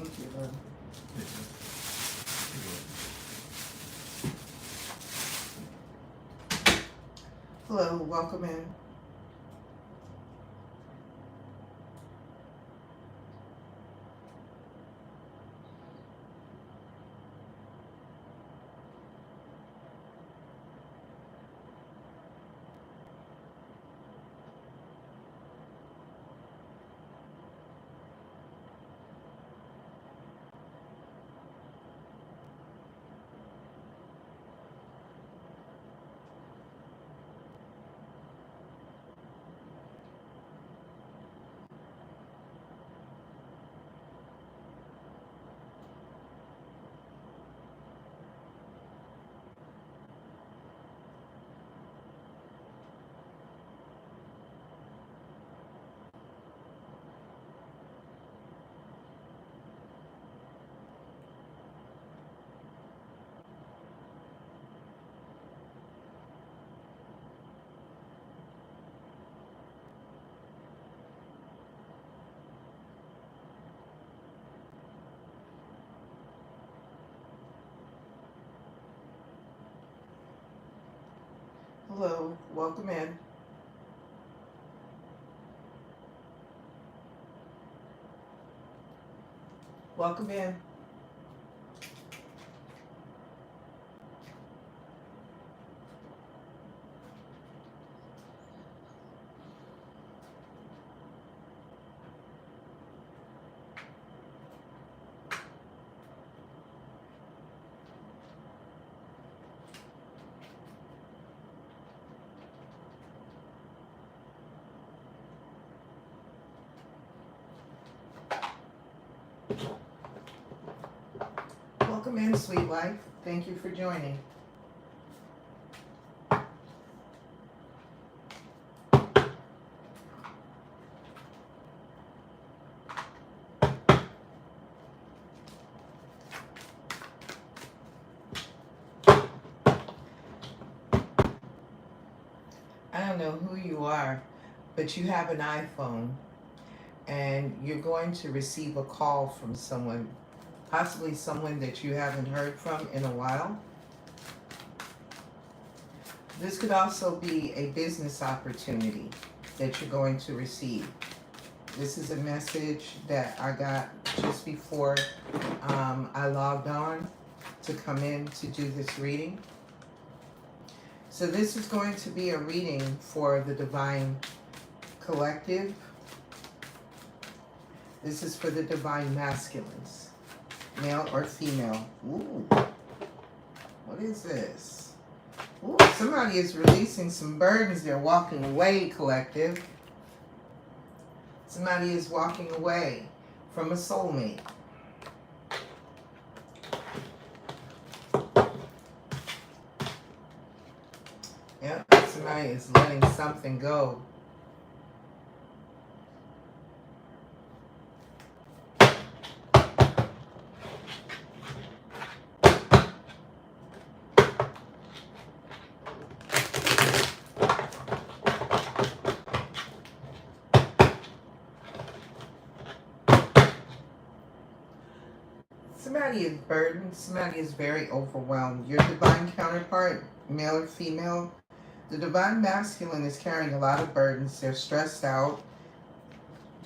Thank you, love. Hello, welcome in. Hello, welcome in. Welcome in. Welcome in, sweet life. Thank you for joining. I don't know who you are, but you have an iPhone and you're going to receive a call from someone, possibly someone that you haven't heard from in a while. This could also be a business opportunity that you're going to receive. This is a message that I got just before I logged on to come in to do this reading. So this is going to be a reading for the Divine Collective. This is for the Divine Masculines, male or female. Ooh, what is this? Ooh, somebody is releasing some burdens. They're walking away, Collective. Somebody is walking away from a soulmate. Yep, somebody is letting something go. Somebody is burdened. Somebody is very overwhelmed. Your divine counterpart, male or female, the divine masculine is carrying a lot of burdens. They're stressed out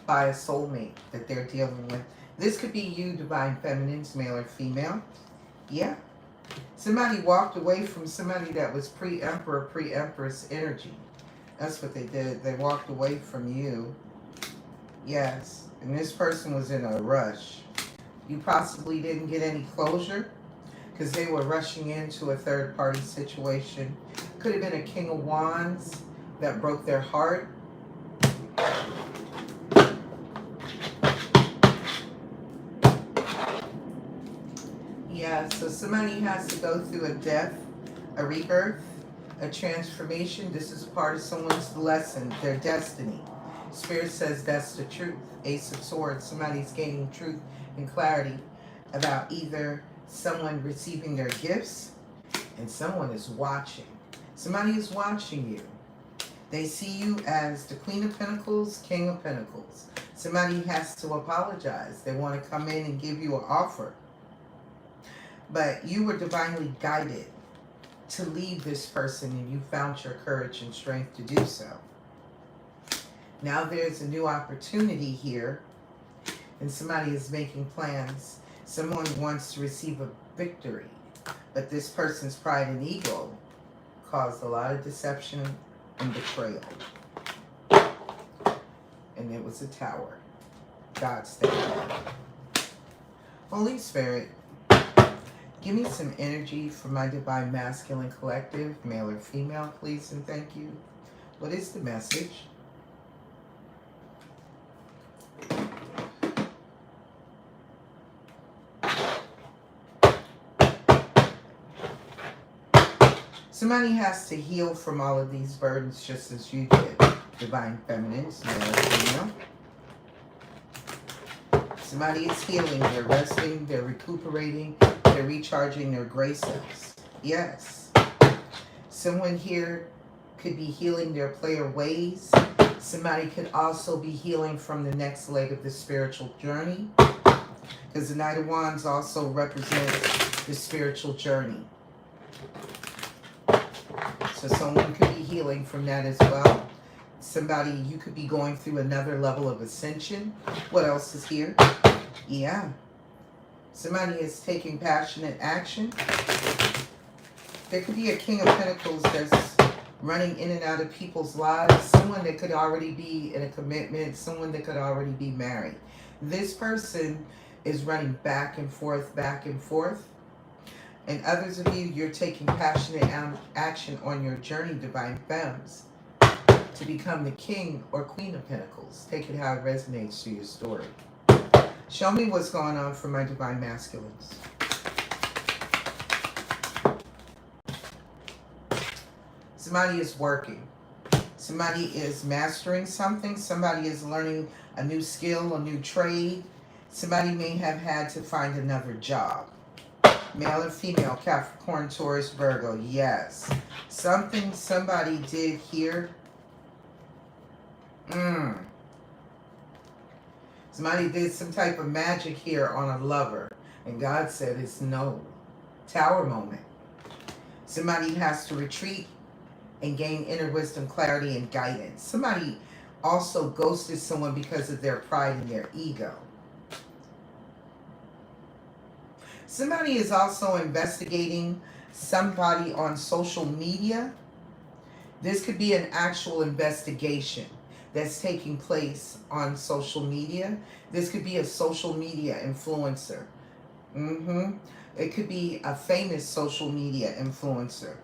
by a soulmate that they're dealing with. This could be you, divine feminines, male or female. Yeah. Somebody walked away from somebody that was pre-emperor, pre-empress energy. That's what they did. They walked away from you. Yes. And this person was in a rush. You possibly didn't get any closure because they were rushing into a third-party situation. Could have been a King of Wands that broke their heart. Yeah, so somebody has to go through a death, a rebirth, a transformation. This is part of someone's lesson, their destiny. Spirit says that's the truth. Ace of Swords. Somebody's gaining truth and clarity about either someone receiving their gifts and someone is watching. Somebody is watching you. They see you as the Queen of Pentacles, King of Pentacles. Somebody has to apologize. They want to come in and give you an offer. But you were divinely guided to leave this person, and you found your courage and strength to do so. Now there's a new opportunity here, and somebody is making plans. Someone wants to receive a victory, but this person's pride and ego caused a lot of deception and betrayal. And it was a tower. God stayed there. Holy Spirit, give me some energy for my Divine Masculine Collective, male or female, please and thank you. What is the message? Somebody has to heal from all of these burdens just as you did. Divine Feminines, male or female. Somebody is healing, they're resting, they're recuperating, they're recharging their gray cells. Yes. Someone here could be healing their player ways. Somebody could also be healing from the next leg of the spiritual journey. Because the Knight of Wands also represents the spiritual journey. So someone could be healing from that as well. Somebody, you could be going through another level of ascension. What else is here? Yeah. Somebody is taking passionate action. There could be a King of Pentacles that's running in and out of people's lives. Someone that could already be in a commitment. Someone that could already be married. This person is running back and forth, back and forth. And others of you, you're taking passionate action on your journey, Divine Femmes, to become the King or Queen of Pentacles. Take it how it resonates to your story. Show me what's going on for my Divine Masculines. Somebody is working. Somebody is mastering something. Somebody is learning a new skill, a new trade. Somebody may have had to find another job. Male or female, Capricorn, Taurus, Virgo. Yes. Something somebody did here. Somebody did some type of magic here on a lover. And God said it's no. Tower moment. Somebody has to retreat and gain inner wisdom, clarity, and guidance. Somebody also ghosted someone because of their pride and their ego. Somebody is also investigating somebody on social media. This could be an actual investigation that's taking place on social media. This could be a social media influencer. It could be a famous social media influencer.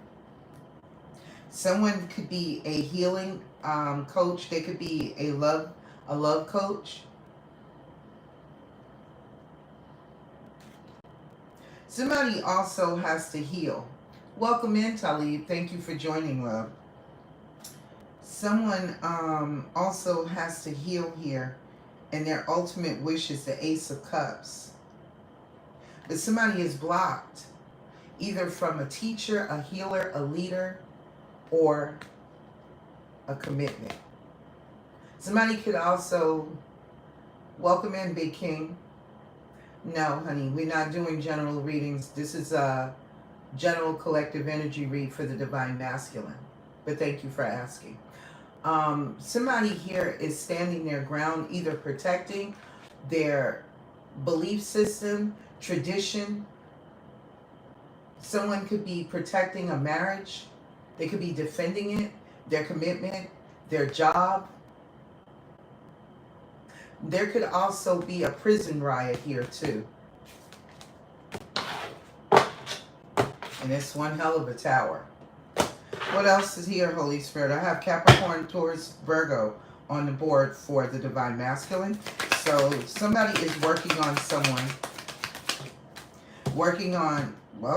Someone could be a healing coach. They could be a love coach. Somebody also has to heal. Welcome in, Talib. Thank you for joining, love. Someone also has to heal here, and their ultimate wish is the Ace of Cups. But somebody is blocked, either from a teacher, a healer, a leader, or a commitment. Somebody could also, welcome in, Big King. No, honey, we're not doing general readings. This is a general collective energy read for the Divine Masculine. But thank you for asking. Somebody here is standing their ground, either protecting their belief system, tradition. Someone could be protecting a marriage. They could be defending it, their commitment, their job. There could also be a prison riot here too. And it's one hell of a tower. What else is here, Holy Spirit? I have Capricorn, Taurus, Virgo on the board for the Divine Masculine. So somebody is working on someone.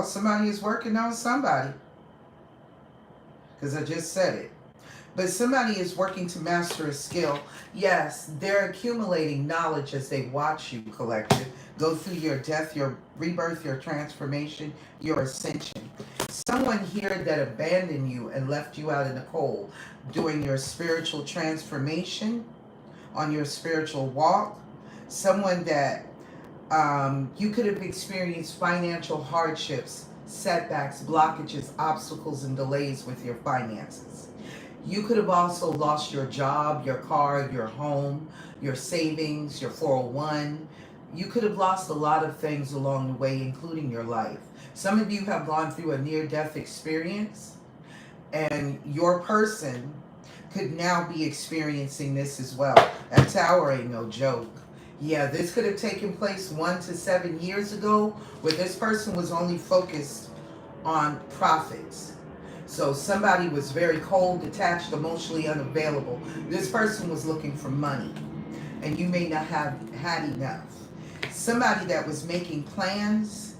Somebody is working on somebody. Because I just said it. But somebody is working to master a skill. Yes, they're accumulating knowledge as they watch you, collective, go through your death, your rebirth, your transformation, your ascension. Someone here that abandoned you and left you out in the cold during your spiritual transformation on your spiritual walk. Someone that you could have experienced financial hardships, setbacks, blockages, obstacles, and delays with your finances. You could have also lost your job, your car, your home, your savings, your 401. You could have lost a lot of things along the way, including your life. Some of you have gone through a near-death experience, and your person could now be experiencing this as well. That tower ain't no joke. Yeah, this could have taken place 1 to 7 years ago, where this person was only focused on profits. So somebody was very cold, detached, emotionally unavailable. This person was looking for money, and you may not have had enough. Somebody that was making plans,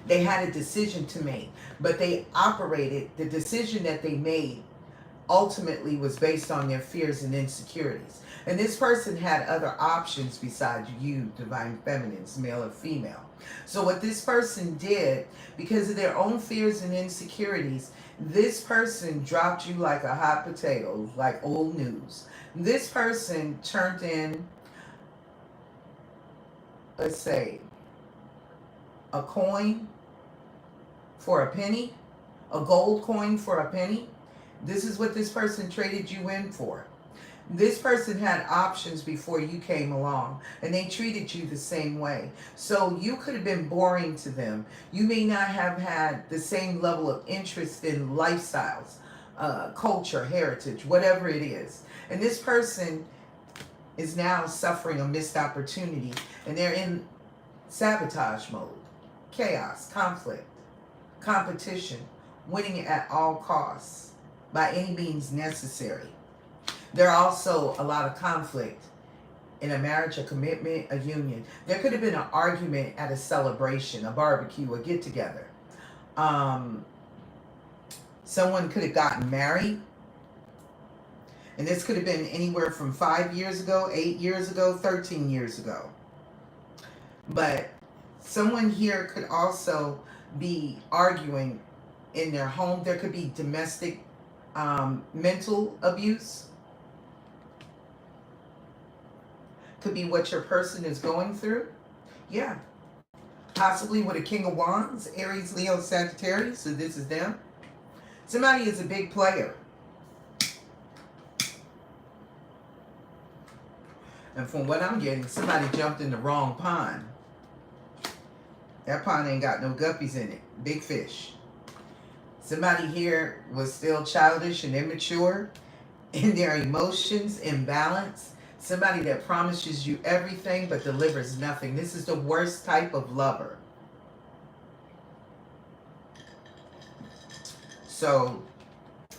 they had a decision to make, but they operated, the decision that they made ultimately was based on their fears and insecurities. And this person had other options besides you, divine feminines, male or female. So what this person did, because of their own fears and insecurities, this person dropped you like a hot potato, like old news. This person turned in, let's say, a coin for a penny, a gold coin for a penny. This is what this person traded you in for. This person had options before you came along, and they treated you the same way. So you could have been boring to them. You may not have had the same level of interest in lifestyles, culture, heritage, whatever it is. And this person is now suffering a missed opportunity, and they're in sabotage mode, chaos, conflict, competition, winning at all costs, by any means necessary. There are also a lot of conflict in a marriage, a commitment, a union. There could have been an argument at a celebration, a barbecue, a get-together. Someone could have gotten married, and this could have been anywhere from 5 years ago, 8 years ago, 13 years ago. But someone here could also be arguing in their home. There could be domestic mental abuse. Could be what your person is going through. Yeah. Possibly with a King of Wands, Aries, Leo, Sagittarius. So this is them. Somebody is a big player. And from what I'm getting, somebody jumped in the wrong pond. That pond ain't got no guppies in it. Big fish. Somebody here was still childish and immature in their emotions, imbalance. Somebody that promises you everything but delivers nothing. This is the worst type of lover. So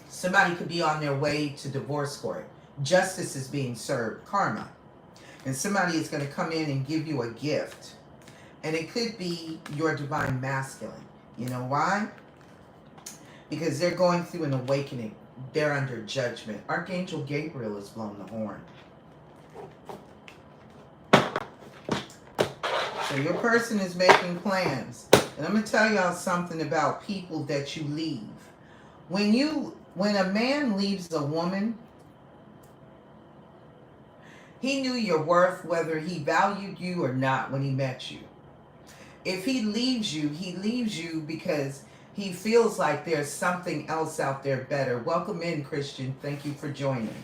somebody could be on their way to divorce court. Justice is being served, karma. And somebody is going to come in and give you a gift. And it could be your divine masculine. You know why? Because they're going through an awakening. They're under judgment. Archangel Gabriel has blown the horn. So your person is making plans. And I'm going to tell y'all something about people that you leave. When a man leaves a woman, he knew your worth, whether he valued you or not when he met you. If he leaves you because he feels like there's something else out there better. Welcome in, Christian. Thank you for joining.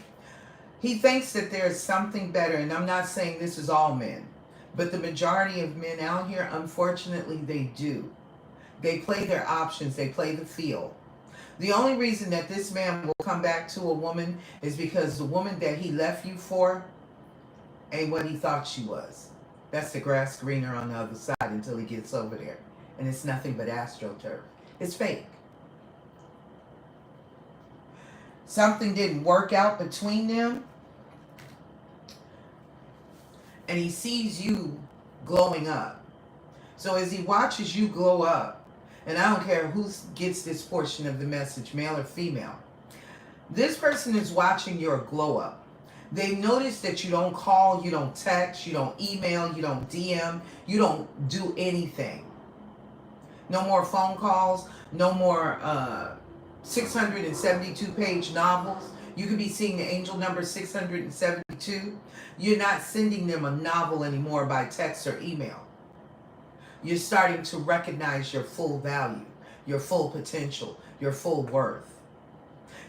He thinks that there's something better, and I'm not saying this is all men, but the majority of men out here, unfortunately, they do. They play their options. They play the field. The only reason that this man will come back to a woman is because the woman that he left you for ain't what he thought she was. That's the grass greener on the other side until he gets over there. And it's nothing but astroturf. It's fake. Something didn't work out between them. And he sees you glowing up. So as he watches you glow up, and I don't care who gets this portion of the message, male or female, this person is watching your glow up. They notice that you don't call, you don't text, you don't email, you don't DM, you don't do anything. No more phone calls, no more 672-page novels. You could be seeing the angel number 672. You're not sending them a novel anymore by text or email. You're starting to recognize your full value, your full potential, your full worth.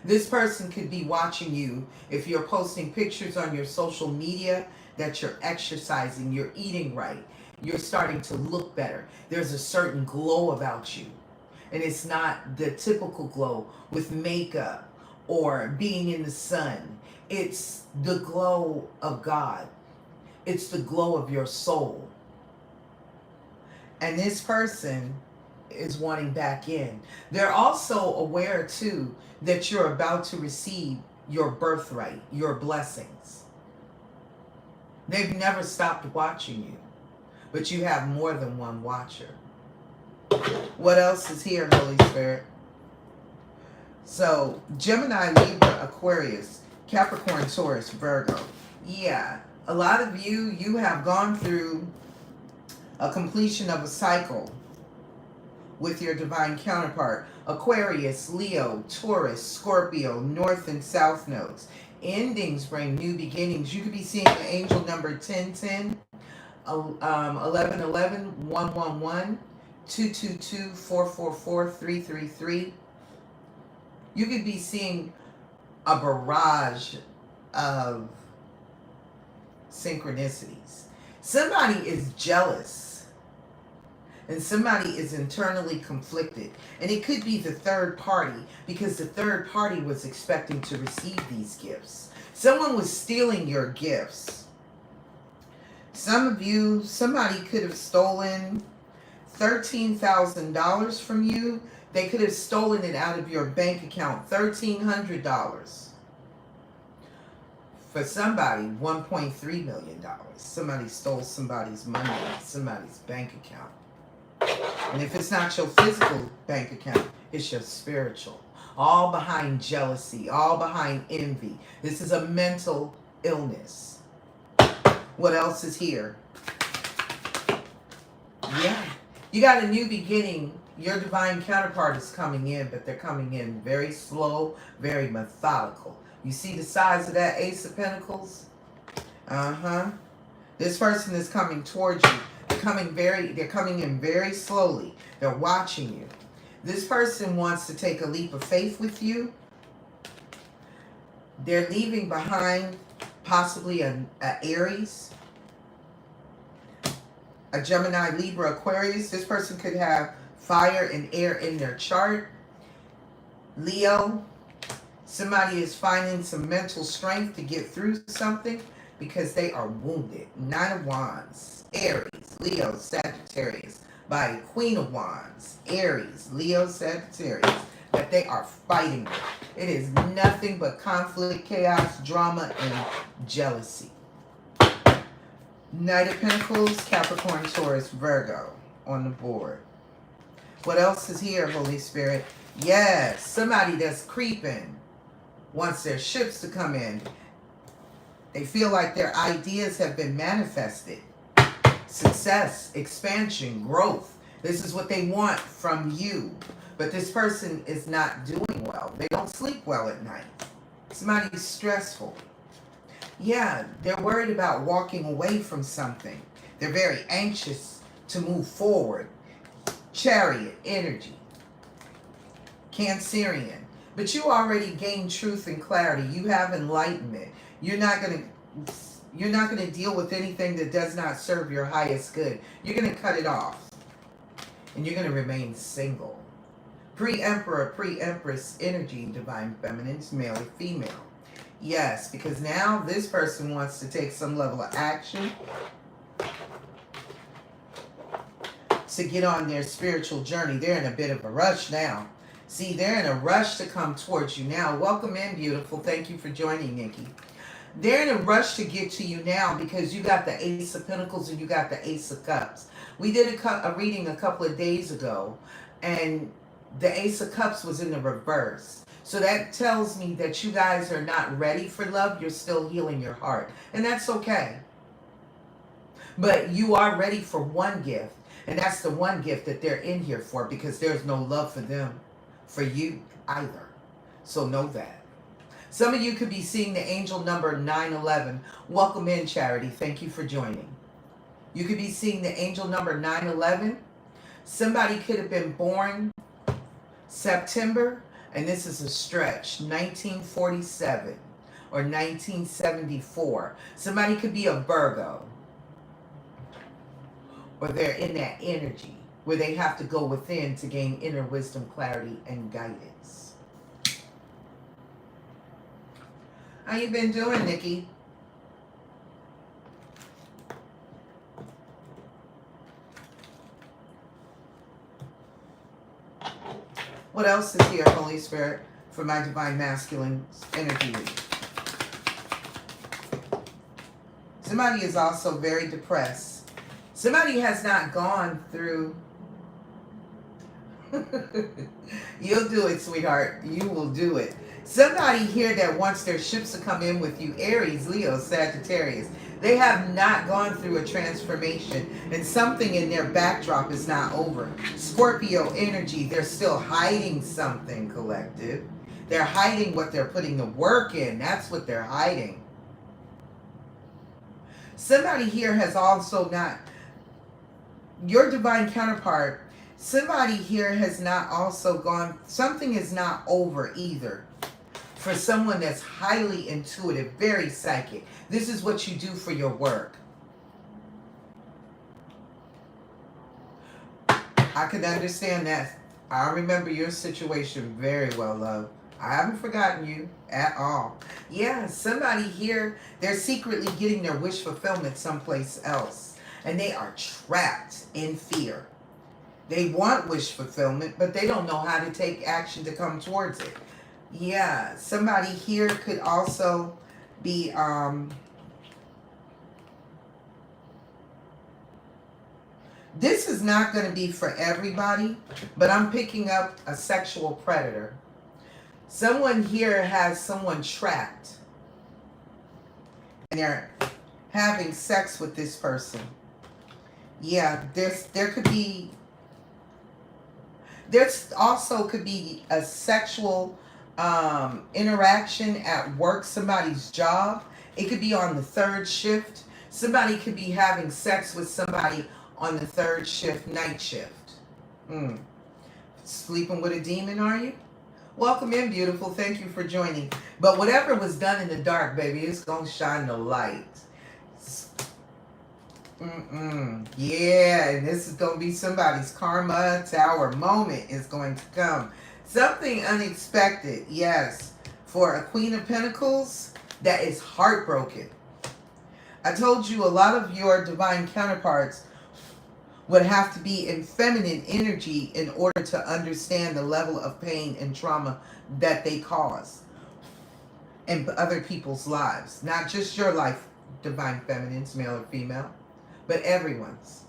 This person could be watching you if you're posting pictures on your social media that you're exercising, you're eating right, you're starting to look better. There's a certain glow about you. And it's not the typical glow with makeup or being in the sun. It's the glow of God. It's the glow of your soul. And this person is wanting back in. They're also aware too that you're about to receive your birthright, your blessings. They've never stopped watching you, but you have more than one watcher. What else is here, Holy Spirit? So, Gemini, Libra, Aquarius, Capricorn, Taurus, Virgo. Yeah, a lot of you have gone through a completion of a cycle with your divine counterpart. Aquarius, Leo, Taurus, Scorpio, North and South nodes. Endings bring new beginnings. You could be seeing the angel number 1010, 1111, 111, 222, 444, 333. You could be seeing a barrage of synchronicities. Somebody is jealous and somebody is internally conflicted. And it could be the third party, because the third party was expecting to receive these gifts. Someone was stealing your gifts. Some of you, somebody could have stolen $13,000 from you. They could have stolen it out of your bank account, $1,300. For somebody, $1.3 million. Somebody stole somebody's money out of somebody's bank account. And if it's not your physical bank account, it's your spiritual. All behind jealousy, all behind envy. This is a mental illness. What else is here? Yeah. You got a new beginning. Your divine counterpart is coming in, but they're coming in very slow, very methodical. You see the size of that Ace of Pentacles? This person is coming towards you. They're coming in very slowly. They're watching you. This person wants to take a leap of faith with you. They're leaving behind possibly an Aries, a Gemini, Libra, Aquarius. This person could have fire and air in their chart. Leo, somebody is finding some mental strength to get through something because they are wounded. Nine of Wands. Aries, Leo, Sagittarius. By Queen of Wands. Aries, Leo, Sagittarius. That they are fighting with. It is nothing but conflict, chaos, drama, and jealousy. Knight of Pentacles, Capricorn, Taurus, Virgo on the board. What else is here, Holy Spirit? Yes, somebody that's creeping wants their ships to come in. They feel like their ideas have been manifested. Success, expansion, growth. This is what they want from you. But this person is not doing well. They don't sleep well at night. Somebody's stressful. Yeah, they're worried about walking away from something. They're very anxious to move forward. Chariot energy. Cancerian. But you already gained truth and clarity. You have enlightenment. You're not going to deal with anything that does not serve your highest good. You're going to cut it off. And you're going to remain single. Pre-emperor, pre-empress energy, divine feminines, male or female. Yes, because now this person wants to take some level of action to get on their spiritual journey. They're in a bit of a rush now. See, they're in a rush to come towards you now. Welcome in, beautiful. Thank you for joining, Nikki. They're in a rush to get to you now because you got the Ace of Pentacles and you got the Ace of Cups. We did a reading a couple of days ago, and the Ace of Cups was in the reverse. So that tells me that you guys are not ready for love. You're still healing your heart. And that's okay. But you are ready for one gift. And that's the one gift that they're in here for, because there's no love for them, for you either. So know that. Some of you could be seeing the angel number 911. Welcome in, Charity. Thank you for joining. You could be seeing the angel number 911. Somebody could have been born September, and this is a stretch, 1947 or 1974. Somebody could be a Virgo, or they're in that energy where they have to go within to gain inner wisdom, clarity, and guidance. How you been doing, Nikki? What else is here, Holy Spirit, for my divine masculine energy? Somebody is also very depressed. Somebody has not gone through. You'll do it, sweetheart. You will do it. Somebody here that wants their ships to come in with you, Aries, Leo, Sagittarius, they have not gone through a transformation, and something in their backdrop is not over. Scorpio energy, they're still hiding something, collective. They're hiding what they're putting the work in. That's what they're hiding. Somebody here has also not, your divine counterpart, somebody here has not also gone, something is not over either. For someone that's highly intuitive, very psychic. This is what you do for your work. I can understand that. I remember your situation very well, love. I haven't forgotten you at all. Yeah, somebody here, they're secretly getting their wish fulfillment someplace else. And they are trapped in fear. They want wish fulfillment, but they don't know how to take action to come towards it. Yeah, somebody here could also be this is not going to be for everybody, but I'm picking up a sexual predator. Someone here has someone trapped, and they're having sex with this person. Yeah, there could be, there's also could be a sexual interaction at work, somebody's job. It could be on the third shift. Somebody could be having sex with somebody on the third shift, night shift. Sleeping with a demon, are you? Welcome in, beautiful. Thank you for joining. But whatever was done in the dark, baby, it's gonna shine the light. Yeah, and this is gonna be somebody's karma tower moment is going to come. Something unexpected, yes, for a Queen of Pentacles that is heartbroken. I told you a lot of your divine counterparts would have to be in feminine energy in order to understand the level of pain and trauma that they cause in other people's lives. Not just your life, divine feminines, male or female, but everyone's.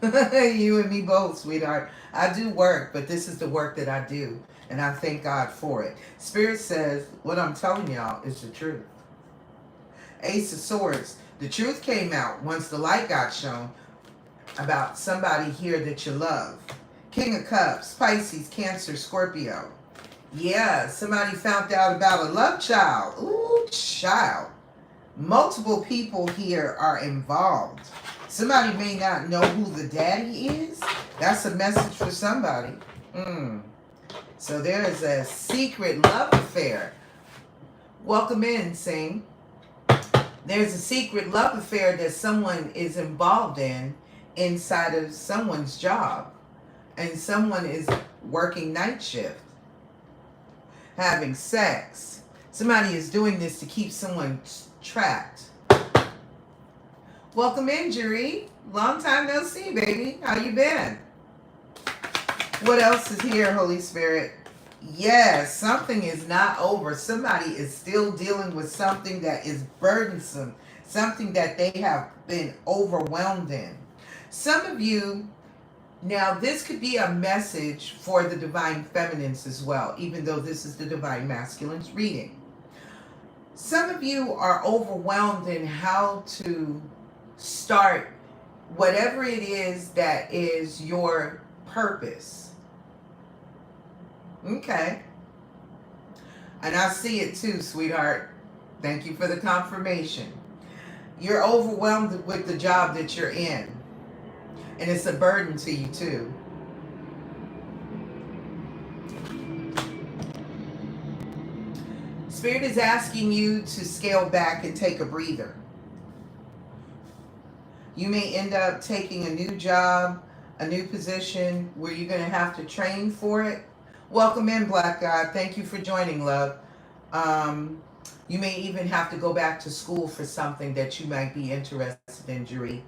You and me both, sweetheart. I do work, but this is the work that I do, and I thank God for it. Spirit says what I'm telling y'all is the truth. Ace of Swords. The truth came out once the light got shown about somebody here that you love. King of Cups, Pisces, Cancer, Scorpio. Yeah, somebody found out about a love child. Ooh, child. Multiple people here are involved. Somebody may not know who the daddy is. That's a message for somebody. So there is a secret love affair. Welcome in, Sing. There's a secret love affair that someone is involved in inside of someone's job. And someone is working night shift, having sex. Somebody is doing this to keep someone trapped. Welcome in, Jerry. Long time no see, baby. How you been? What else is here, Holy Spirit? Yes, something is not over. Somebody is still dealing with something that is burdensome, something that they have been overwhelmed in. Some of you, now this could be a message for the divine feminines as well, even though this is the divine masculines reading. Some of you are overwhelmed in how to start whatever it is that is your purpose. Okay. And I see it too, sweetheart. Thank you for the confirmation. You're overwhelmed with the job that you're in, and it's a burden to you too. Spirit is asking you to scale back and take a breather. You may end up taking a new job, a new position where you're going to have to train for it. Welcome in, Black God. Thank you for joining, love. You may even have to go back to school for something that you might be interested in, Jeree.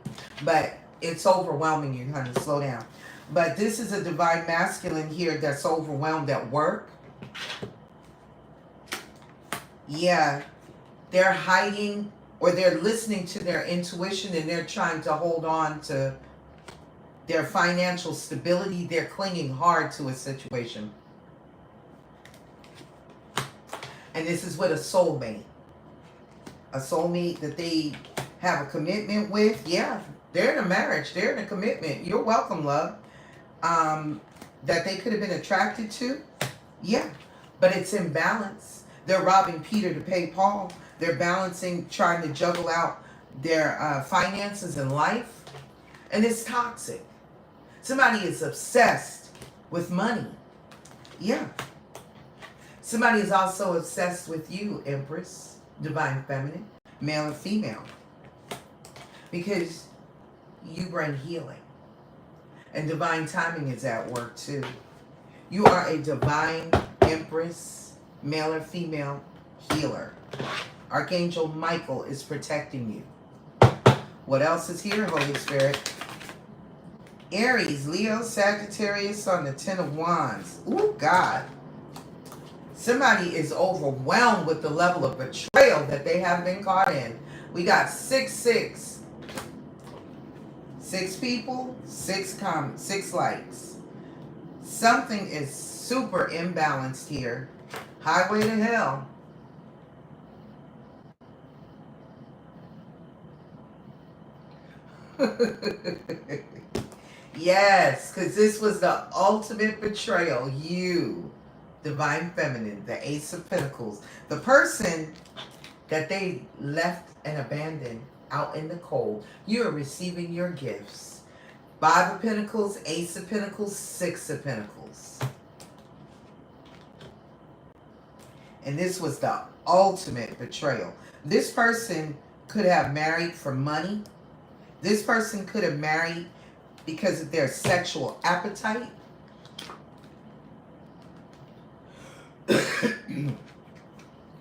But it's overwhelming you, honey. Slow down. But this is a divine masculine here that's overwhelmed at work. Yeah, they're hiding or they're listening to their intuition and they're trying to hold on to their financial stability. They're clinging hard to a situation. And this is with a soulmate. A soulmate that they have a commitment with. Yeah, they're in a marriage. They're in a commitment. You're welcome, love. That they could have been attracted to. Yeah, but it's imbalance. They're robbing Peter to pay Paul. They're balancing, trying to juggle out their finances and life. And it's toxic. Somebody is obsessed with money. Yeah. Somebody is also obsessed with you, Empress, Divine Feminine, male or female. Because you bring healing. And divine timing is at work too. You are a divine Empress, male or female healer. Archangel Michael is protecting you. What else is here, Holy Spirit? Aries, Leo, Sagittarius on the Ten of Wands. Ooh, God. Somebody is overwhelmed with the level of betrayal that they have been caught in. We got 6-6. 6 people, 6 comments, 6 likes. Something is super imbalanced here. Highway to hell. Yes, because this was the ultimate betrayal. You, Divine Feminine, the Ace of Pentacles. The person that they left and abandoned out in the cold. You are receiving your gifts. 5 of Pentacles, Ace of Pentacles, 6 of Pentacles. And this was the ultimate betrayal. This person could have married for money. This person could have married because of their sexual appetite.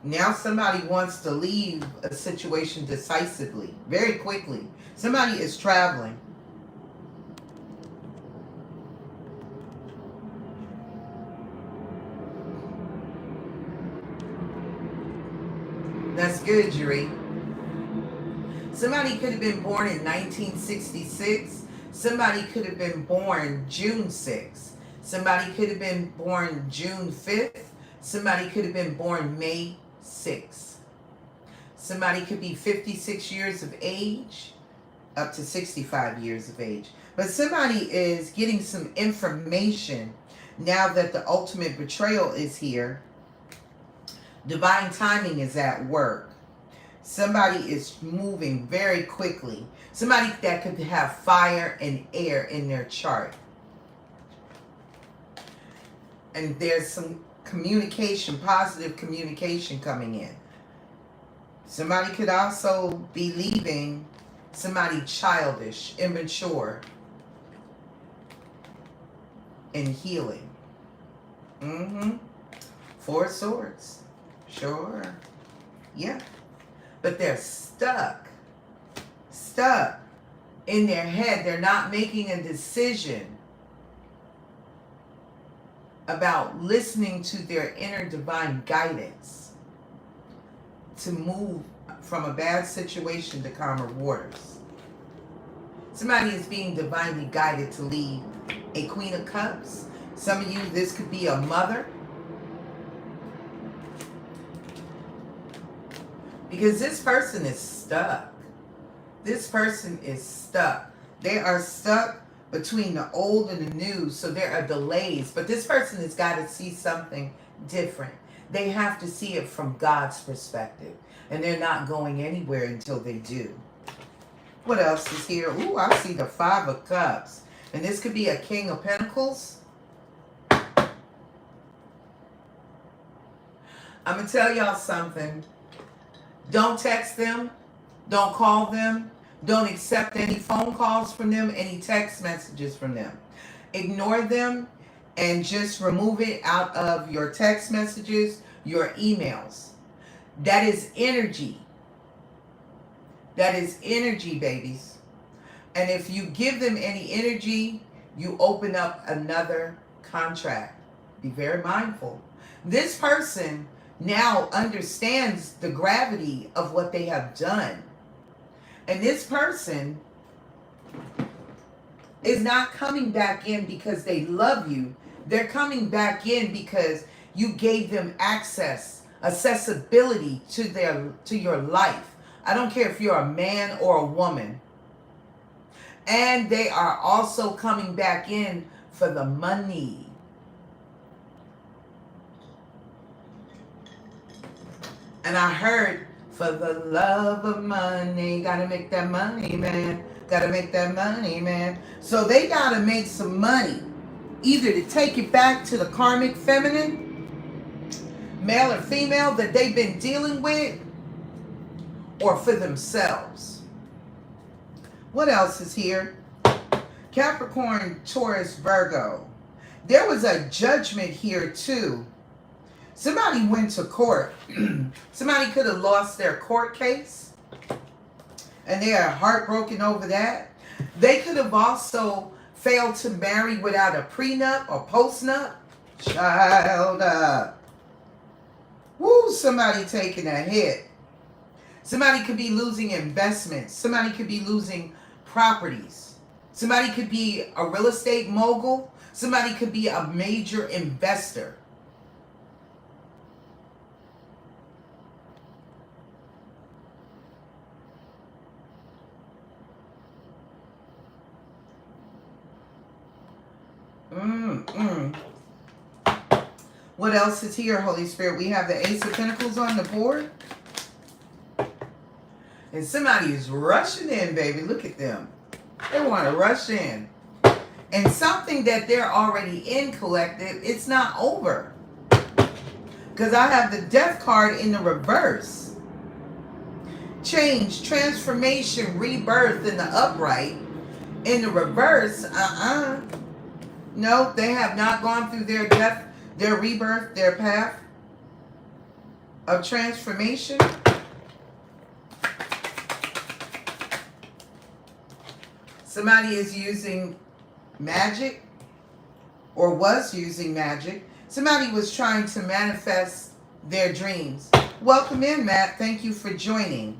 Now somebody wants to leave a situation decisively, very quickly. Somebody is traveling. That's good, Jeree. Somebody could have been born in 1966. Somebody could have been born June 6th. Somebody could have been born June 5th. Somebody could have been born May 6th. Somebody could be 56 years of age up to 65 years of age. But somebody is getting some information now that the ultimate betrayal is here. Divine timing is at work. Somebody is moving very quickly. Somebody that could have fire and air in their chart. And there's some communication, positive communication coming in. Somebody could also be leaving somebody childish, immature, and healing. 4 swords. Sure. Yeah. But they're stuck in their head. They're not making a decision about listening to their inner divine guidance to move from a bad situation to calmer waters. Somebody is being divinely guided to lead a Queen of Cups. Some of you, this could be a mother. Because this person is stuck. This person is stuck. They are stuck between the old and the new, so there are delays. But this person has got to see something different. They have to see it from God's perspective. And they're not going anywhere until they do. What else is here? Ooh, I see the Five of Cups. And this could be a King of Pentacles. I'm going to tell y'all something. Don't text them. Don't call them. Don't accept any phone calls from them, any text messages from them. Ignore them and just remove it out of your text messages, your emails. That is energy. That is energy, babies. And if you give them any energy, you open up another contract. Be very mindful. This person now understands the gravity of what they have done. And this person is not coming back in because they love you. They're coming back in because you gave them accessibility to your life. I don't care if you're a man or a woman. And they are also coming back in for the money. And I heard, for the love of money, gotta make that money, man. Gotta make that money, man. So they gotta make some money. Either to take it back to the karmic feminine, male or female, that they've been dealing with, or for themselves. What else is here? Capricorn, Taurus, Virgo. There was a judgment here too. Somebody went to court. Somebody could have lost their court case. And they are heartbroken over that. They could have also failed to marry without a prenup or postnup. Child. Woo, somebody taking a hit. Somebody could be losing investments. Somebody could be losing properties. Somebody could be a real estate mogul. Somebody could be a major investor. What else is here, Holy Spirit? We have the Ace of Pentacles on the board. And somebody is rushing in, baby. Look at them. They want to rush in. And something that they're already in, collective, it's not over. Because I have the Death card in the reverse. Change, transformation, rebirth in the upright. In the reverse, no, they have not gone through their death, their rebirth, their path of transformation. Somebody is using magic or was using magic. Somebody was trying to manifest their dreams. Welcome in, Matt. Thank you for joining.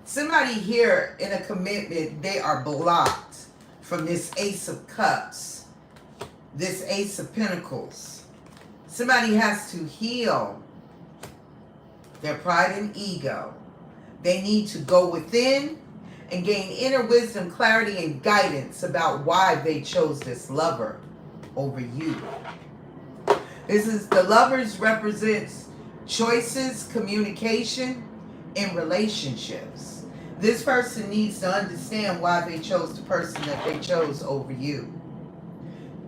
Somebody here in a commitment, they are blocked from this Ace of Cups, this Ace of Pentacles. Somebody has to heal their pride and ego. They need to go within and gain inner wisdom, clarity, and guidance about why they chose this lover over you. The Lovers represents choices, communication, in relationships. This person needs to understand why they chose the person that they chose over you.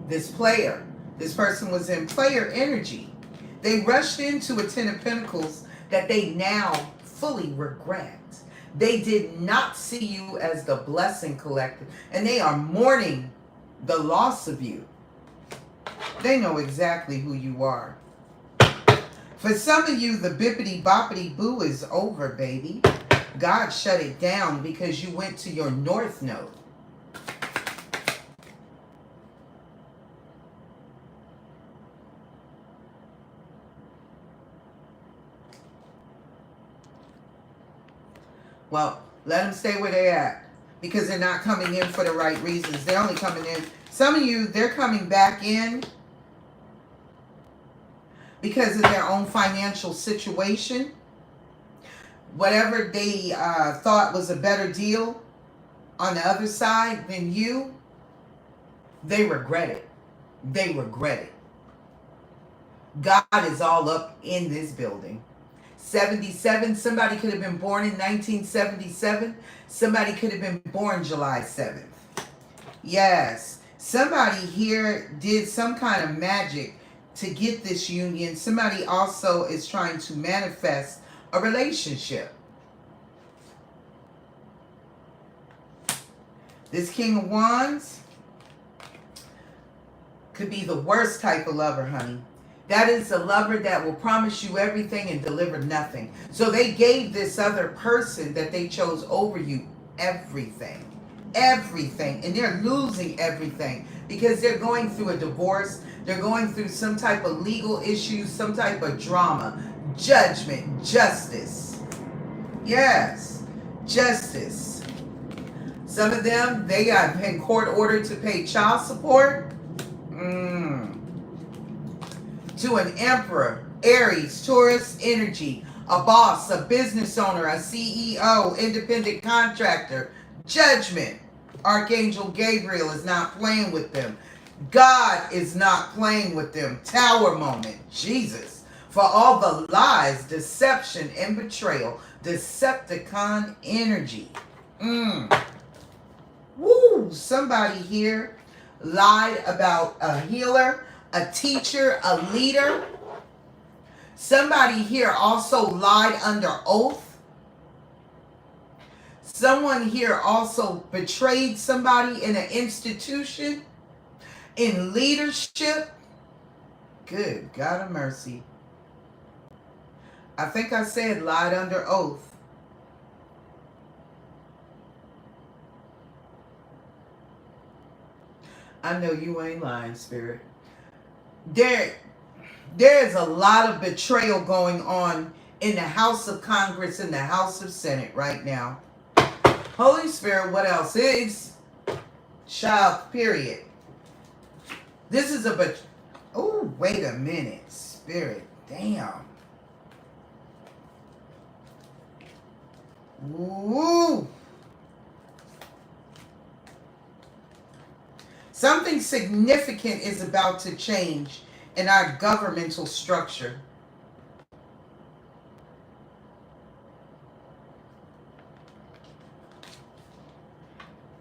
This player, this person was in player energy. They rushed into a Ten of Pentacles that they now fully regret. They did not see you as the blessing collective, and they are mourning the loss of you. They know exactly who you are. For some of you, the bippity boppity boo is over, baby. God shut it down because you went to your North Node. Well, let them stay where they're at because they're not coming in for the right reasons. They're only coming in. Some of you, they're coming back in because of their own financial situation. Whatever they thought was a better deal on the other side than you, they regret it. they regret it. God is all up in this building. 77, somebody could have been born in 1977. Somebody could have been born July 7th. Yes, somebody here did some kind of magic to get this union. Somebody also is trying to manifest a relationship. This King of Wands could be the worst type of lover, honey. That is a lover that will promise you everything and deliver nothing. So they gave this other person that they chose over you everything. Everything. And they're losing everything because they're going through a divorce. They're going through some type of legal issues, some type of drama. Judgment. Justice. Yes. Justice. Some of them, they got in court ordered to pay child support. To an emperor, Aries, Taurus energy, a boss, a business owner, a CEO, independent contractor, judgment. Archangel Gabriel is not playing with them. God is not playing with them. Tower moment, Jesus. For all the lies, deception, and betrayal, Decepticon energy. Woo, somebody here lied about a healer, a teacher, a leader. Somebody here also lied under oath. Someone here also betrayed somebody in an institution, in leadership. Good God of mercy. I think I said lied under oath. I know you ain't lying, Spirit. There is a lot of betrayal going on in the House of Congress and the House of Senate right now. Holy Spirit, what else is? Child, period. This is a oh, wait a minute, Spirit. Damn. Ooh. Something significant is about to change in our governmental structure.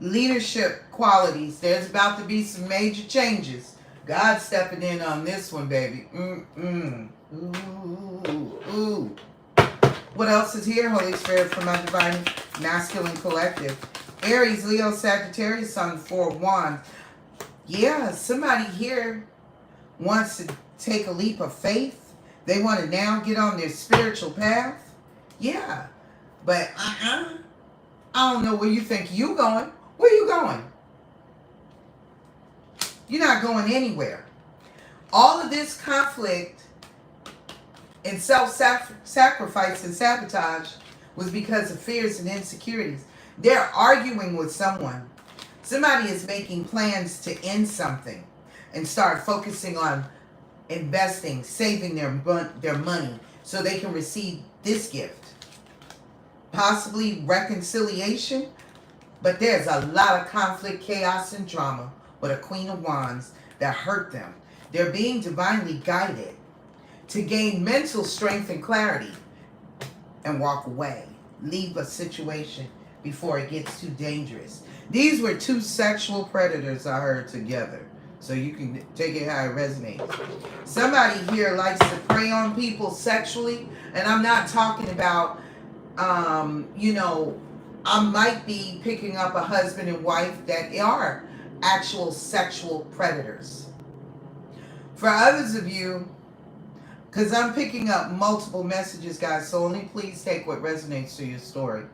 Leadership qualities. There's about to be some major changes. God's stepping in on this one, baby. Ooh. What else is here, Holy Spirit, for my divine masculine collective? Aries, Leo, Sagittarius, Sun, 4 of Wands. Yeah, somebody here wants to take a leap of faith. They want to now get on their spiritual path. Yeah, but I don't know where you think you going. Where you going? You're not going anywhere. All of this conflict and self-sacrifice and sabotage was because of fears and insecurities. They're arguing with someone. Somebody is making plans to end something and start focusing on investing, saving their money so they can receive this gift. Possibly reconciliation, but there's a lot of conflict, chaos, and drama with a Queen of Wands that hurt them. They're being divinely guided to gain mental strength and clarity and walk away. Leave a situation before it gets too dangerous. These were two sexual predators I heard together. So you can take it how it resonates. Somebody here likes to prey on people sexually. And I'm not talking about, I might be picking up a husband and wife that are actual sexual predators. For others of you, because I'm picking up multiple messages, guys, so only please take what resonates to your story.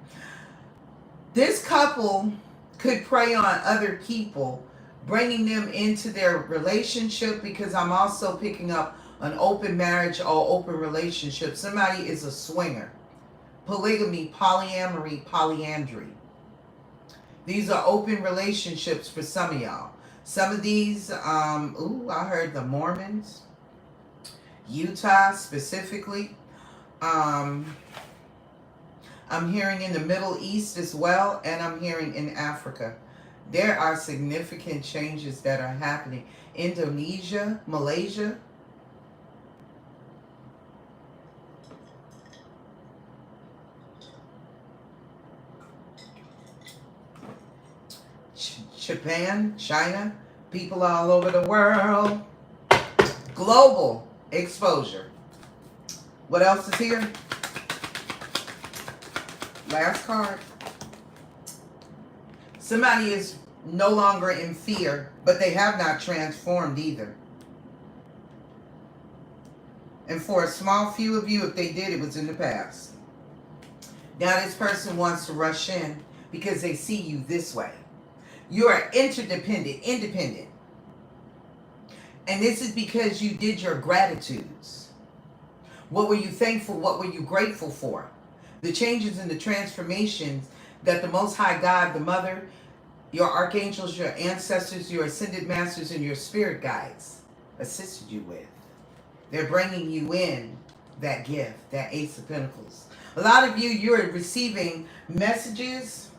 This couple could prey on other people, bringing them into their relationship, because I'm also picking up an open marriage or open relationship. Somebody is a swinger. Polygamy, polyamory, polyandry. These are open relationships for some of y'all. Some of these, I heard the Mormons, Utah specifically. I'm hearing in the Middle East as well, and I'm hearing in Africa. There are significant changes that are happening. Indonesia, Malaysia, Japan, China, people all over the world. Global exposure. What else is here? Last card. Somebody is no longer in fear, but they have not transformed either. And for a small few of you, if they did, it was in the past. Now this person wants to rush in because they see you this way. You are interdependent, independent. And this is because you did your gratitudes. What were you thankful? What were you grateful for? The changes and the transformations that the Most High God, the Mother, your archangels, your ancestors, your ascended masters, and your spirit guides assisted you with. They're bringing you in that gift, that Ace of Pentacles. A lot of you, you're receiving messages.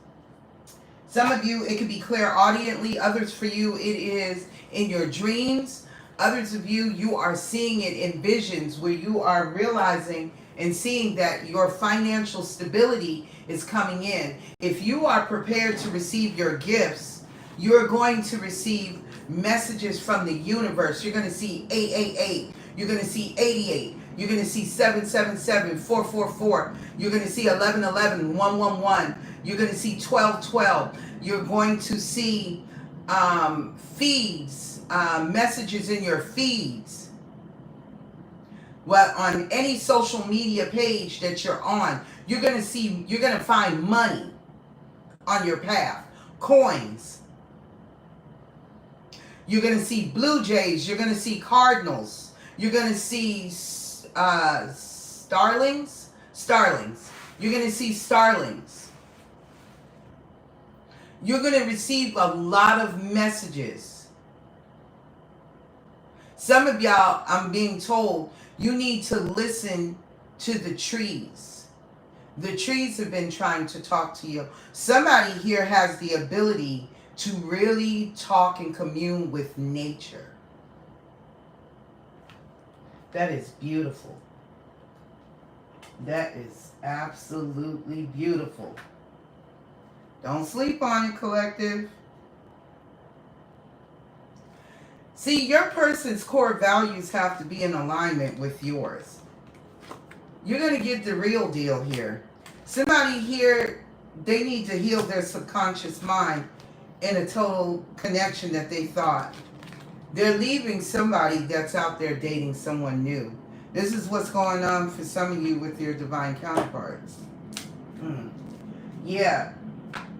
Some of you, it could be clairaudiently. Others for you, it is in your dreams. Others of you, you are seeing it in visions where you are realizing and seeing that your financial stability is coming in. If you are prepared to receive your gifts, you're going to receive messages from the universe. You're going to see 888. You're going to see 88. You're going to see 777, 444. You're going to see 1111, 111. You're going to see 1212. You're going to see feeds, messages in your feeds. Well, on any social media page that you're on, you're going to find money on your path, coins. You're going to see Blue Jays. You're going to see Cardinals. You're going to see starlings. You're going to see starlings. You're going to receive a lot of messages. Some of y'all, I'm being told, you need to listen to the trees. The trees have been trying to talk to you. Somebody here has the ability to really talk and commune with nature. That is beautiful. That is absolutely beautiful. Don't sleep on it, collective. See, your person's core values have to be in alignment with yours. You're going to get the real deal here. Somebody here, they need to heal their subconscious mind in a total connection that they thought. They're leaving somebody that's out there dating someone new. This is what's going on for some of you with your divine counterparts. Yeah.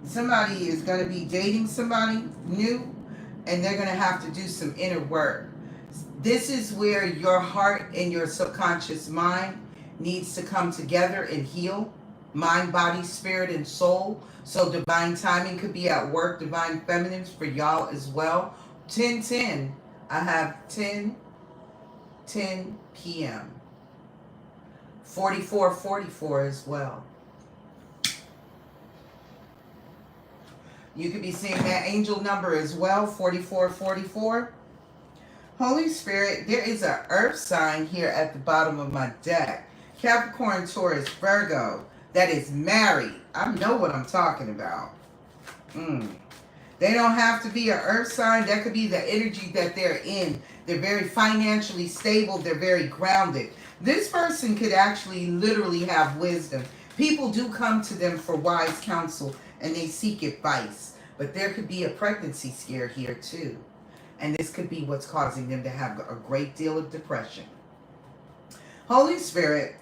Somebody is going to be dating somebody new, and they're going to have to do some inner work. This is where your heart and your subconscious mind needs to come together and heal. Mind, body, spirit, and soul. So divine timing could be at work. Divine feminines for y'all as well. 10:10. I have 10 p.m. 44 as well. You could be seeing that angel number as well, 4444. Holy Spirit, there is an earth sign here at the bottom of my deck. Capricorn, Taurus, Virgo, that is married. I know what I'm talking about. They don't have to be an earth sign. That could be the energy that they're in. They're very financially stable. They're very grounded. This person could actually literally have wisdom. People do come to them for wise counsel and they seek advice. But there could be a pregnancy scare here too. And this could be what's causing them to have a great deal of depression. Holy Spirit,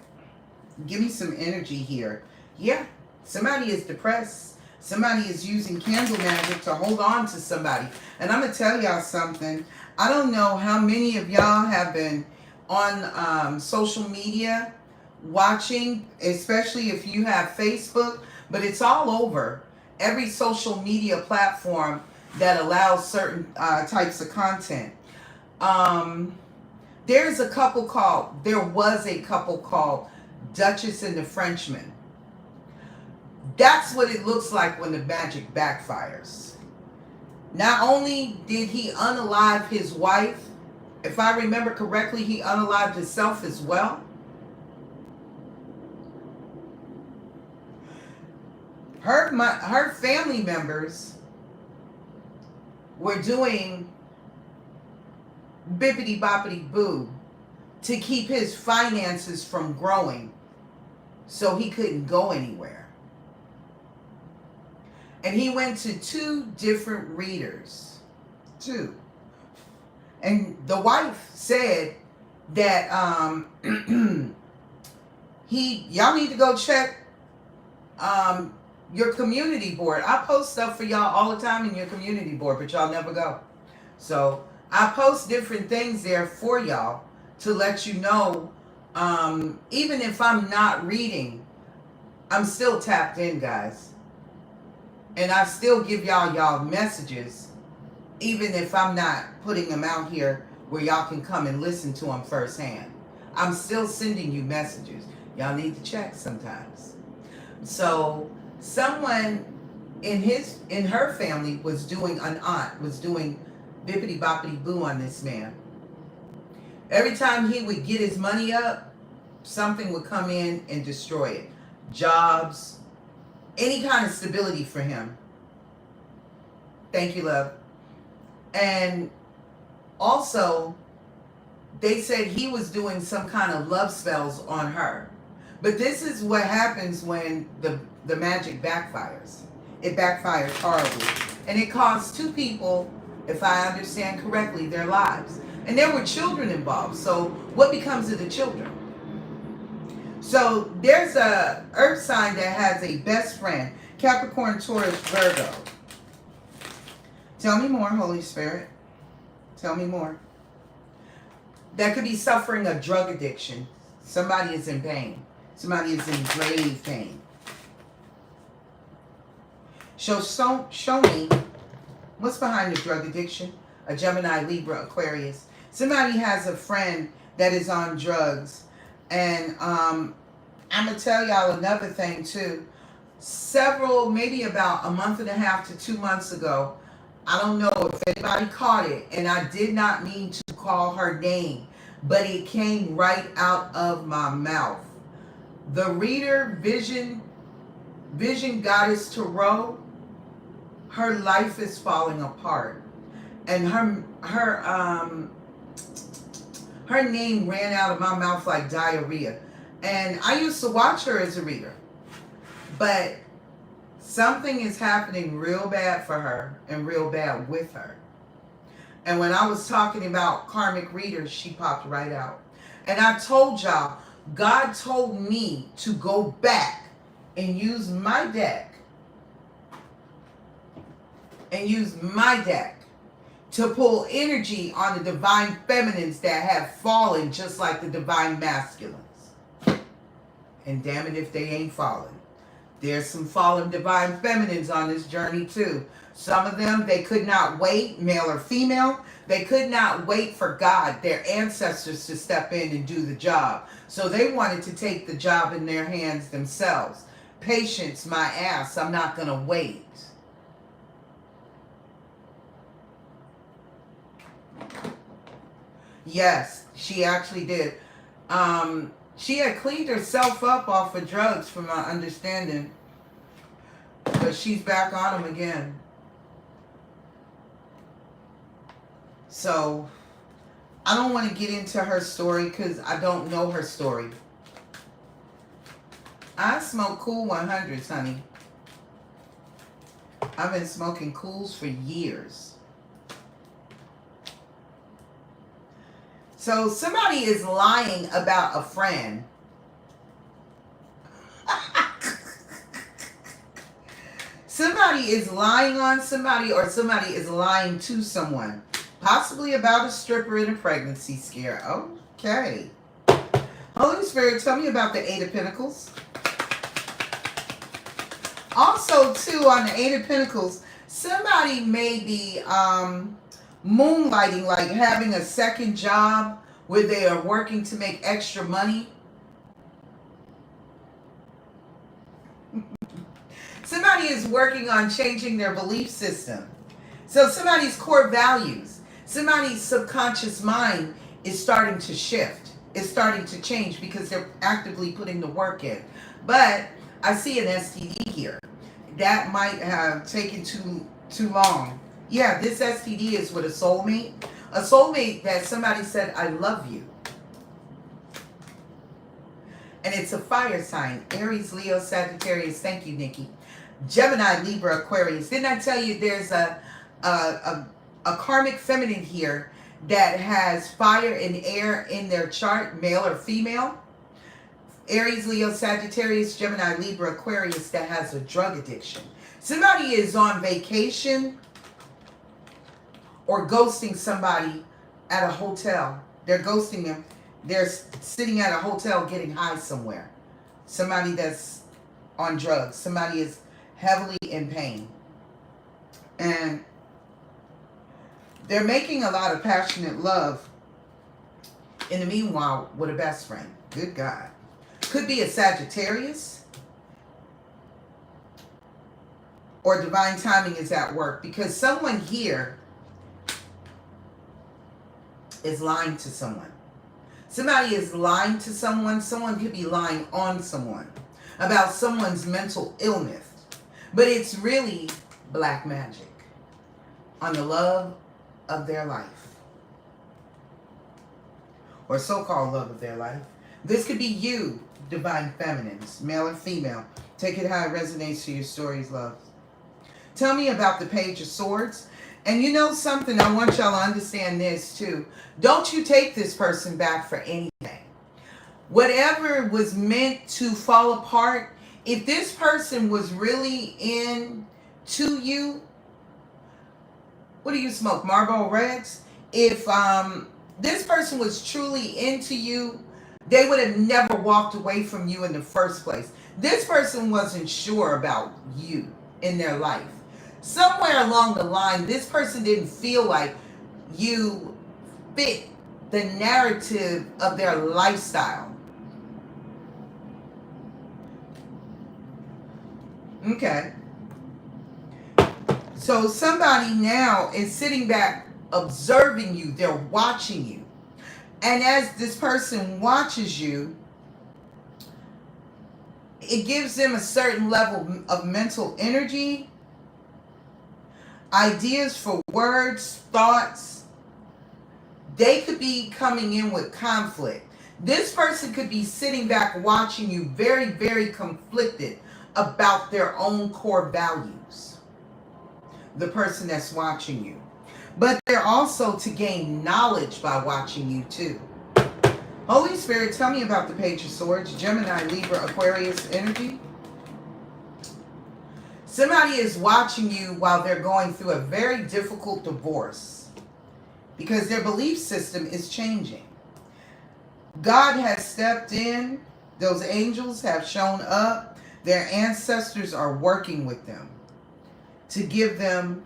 give me some energy here. Yeah, somebody is depressed. Somebody is using candle magic to hold on to somebody. And I'm going to tell y'all something. I don't know how many of y'all have been on social media watching, especially if you have Facebook, but it's all over. Every social media platform that allows certain types of content. There was a couple called Duchess and the Frenchman. That's what it looks like when the magic backfires. Not only did he unalive his wife, if I remember correctly, he unalived himself as well. Her family members were doing bippity boppity boo to keep his finances from growing so he couldn't go anywhere. And he went to 2 different readers. 2. And the wife said that y'all need to go check your community board. I post stuff for y'all all the time in your community board, but y'all never go. So I post different things there for y'all to let you know, even if I'm not reading, I'm still tapped in, guys. And I still give y'all messages, even if I'm not putting them out here where y'all can come and listen to them firsthand. I'm still sending you messages. Y'all need to check sometimes. So someone in her family was doing, an aunt was doing bippity boppity boo on this man. Every time he would get his money up, something would come in and destroy it. Jobs, any kind of stability for him. Thank you, love. And also, they said he was doing some kind of love spells on her. But this is what happens when the magic backfires. It backfires horribly. And it cost 2 people, if I understand correctly, their lives. And there were children involved. So what becomes of the children? So there's a earth sign that has a best friend, Capricorn, Taurus, Virgo. Tell me more, Holy Spirit. Tell me more. That could be suffering a drug addiction. Somebody is in pain. Somebody is in grave pain. Show me what's behind the drug addiction. A Gemini, Libra, Aquarius. Somebody has a friend that is on drugs. And I'm going to tell y'all another thing too. Maybe about a month and a half to 2 months ago, I don't know if anybody caught it, and I did not mean to call her name, but it came right out of my mouth. The reader, Vision Goddess Tarot, her life is falling apart. And her name ran out of my mouth like diarrhea. And I used to watch her as a reader. But something is happening real bad for her and real bad with her. And when I was talking about karmic readers, she popped right out. And I told y'all, God told me to go back and use my deck. To pull energy on the divine feminines that have fallen just like the divine masculines. And damn it if they ain't fallen. There's some fallen divine feminines on this journey too. Some of them, they could not wait, male or female. They could not wait for God, their ancestors, to step in and do the job. So they wanted to take the job in their hands themselves. Patience, my ass. I'm not going to wait. Yes, she actually did. She had cleaned herself up off of drugs, from my understanding. But she's back on them again. So, I don't want to get into her story because I don't know her story. I smoke Cool 100s, honey. I've been smoking Cools for years. So somebody is lying about a friend. Somebody is lying on somebody, or somebody is lying to someone. Possibly about a stripper in a pregnancy scare. Okay. Holy Spirit, tell me about the 8 of Pentacles. Also, too, on the 8 of Pentacles, somebody may be moonlighting, like having a second job where they are working to make extra money. Somebody is working on changing their belief system. So somebody's core values, somebody's subconscious mind is starting to shift. It's starting to change because they're actively putting the work in. But I see an STD here. That might have taken too long. Yeah, this STD is with a soulmate. A soulmate that somebody said, I love you. And it's a fire sign. Aries, Leo, Sagittarius. Thank you, Nikki. Gemini, Libra, Aquarius. Didn't I tell you there's a karmic feminine here that has fire and air in their chart, male or female? Aries, Leo, Sagittarius, Gemini, Libra, Aquarius that has a drug addiction. Somebody is on vacation or ghosting somebody at a hotel. They're ghosting them. They're sitting at a hotel getting high somewhere. Somebody that's on drugs. Somebody is heavily in pain. And they're making a lot of passionate love in the meanwhile with a best friend. Good God. Could be a Sagittarius. Or divine timing is at work. Because someone here is lying to someone. Somebody is lying to someone. Someone could be lying on someone about someone's mental illness. But it's really black magic on the love of their life. Or so-called love of their life. This could be you, divine feminines, male or female. Take it how it resonates to your stories, love. Tell me about the Page of Swords. And you know something, I want y'all to understand this too. Don't you take this person back for anything. Whatever was meant to fall apart, if this person was really into you, what do you smoke, Marlboro Reds? If this person was truly into you, they would have never walked away from you in the first place. This person wasn't sure about you in their life. Somewhere along the line, this person didn't feel like you fit the narrative of their lifestyle. Okay. So somebody now is sitting back observing you. They're watching you. And as this person watches you, it gives them a certain level of mental energy, ideas for words, thoughts. They could be coming in with conflict. This person could be sitting back watching you very, very conflicted about their own core values. The person that's watching you. But they're also to gain knowledge by watching you too. Holy Spirit, tell me about the Page of Swords, Gemini, Libra, Aquarius energy. Somebody is watching you while they're going through a very difficult divorce because their belief system is changing. God has stepped in. Those angels have shown up. Their ancestors are working with them to give them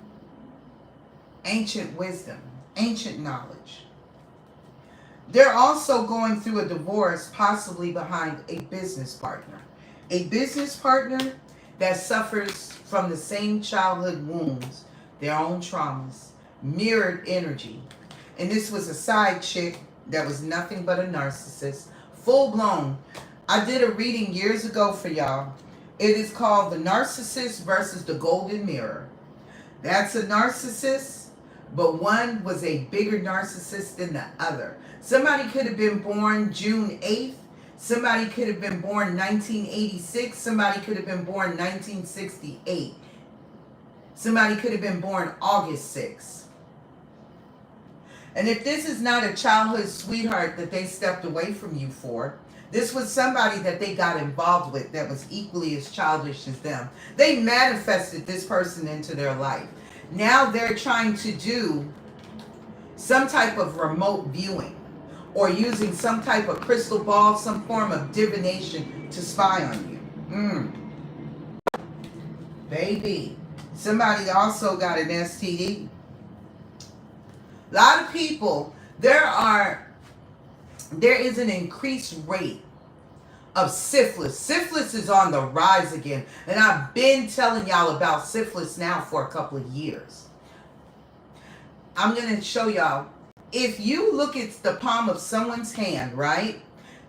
ancient wisdom, ancient knowledge. They're also going through a divorce, possibly behind a business partner. A business partner that suffers from the same childhood wounds, their own traumas, mirrored energy. And this was a side chick that was nothing but a narcissist, full blown. I did a reading years ago for y'all. It is called The Narcissist versus the Golden Mirror. That's a narcissist, but one was a bigger narcissist than the other. Somebody could have been born June 8th. Somebody could have been born 1986. Somebody could have been born 1968. Somebody could have been born August 6th. And if this is not a childhood sweetheart that they stepped away from you for, this was somebody that they got involved with that was equally as childish as them. They manifested this person into their life. Now they're trying to do some type of remote viewing or using some type of crystal ball, some form of divination to spy on you. Baby. Somebody also got an STD. A lot of people, there is an increased rate of syphilis. Syphilis is on the rise again. And I've been telling y'all about syphilis now for a couple of years. I'm going to show y'all. If you look at the palm of someone's hand, right?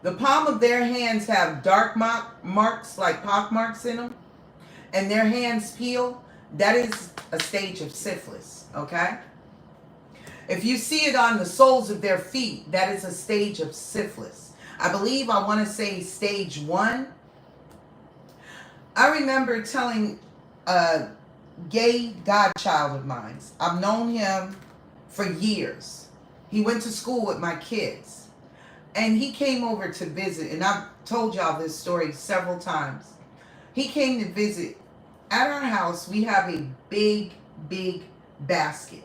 The palm of their hands have dark marks, like pock marks in them, and their hands peel. That is a stage of syphilis, okay? If you see it on the soles of their feet, that is a stage of syphilis. I believe, I want to say stage 1. I remember telling a gay godchild of mine, I've known him for years. He went to school with my kids. And he came over to visit, and I've told y'all this story several times. He came to visit. At our house, we have a big, big basket.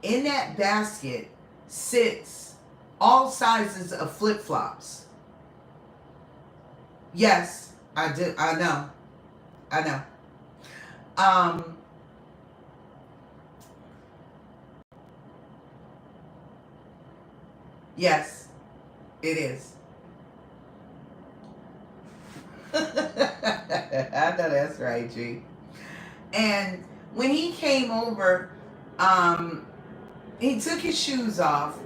In that basket sits all sizes of flip-flops. Yes, I do. I know. Yes, it is. I know that's right, G. And when he came over, he took his shoes off.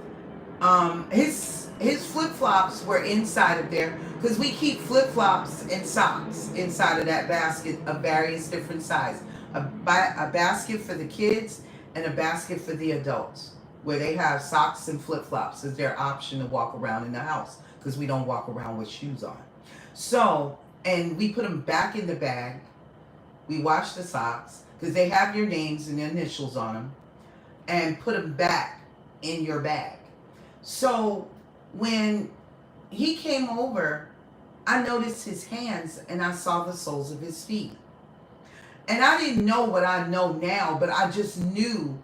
His flip-flops were inside of there, because we keep flip-flops and socks inside of that basket of various different sizes. A basket for the kids and a basket for the adults, where they have socks and flip-flops as their option to walk around in the house, because we don't walk around with shoes on. So, and we put them back in the bag. We wash the socks, because they have your names and initials on them, and put them back in your bag. So when he came over, I noticed his hands and I saw the soles of his feet. And I didn't know what I know now, but I just knew,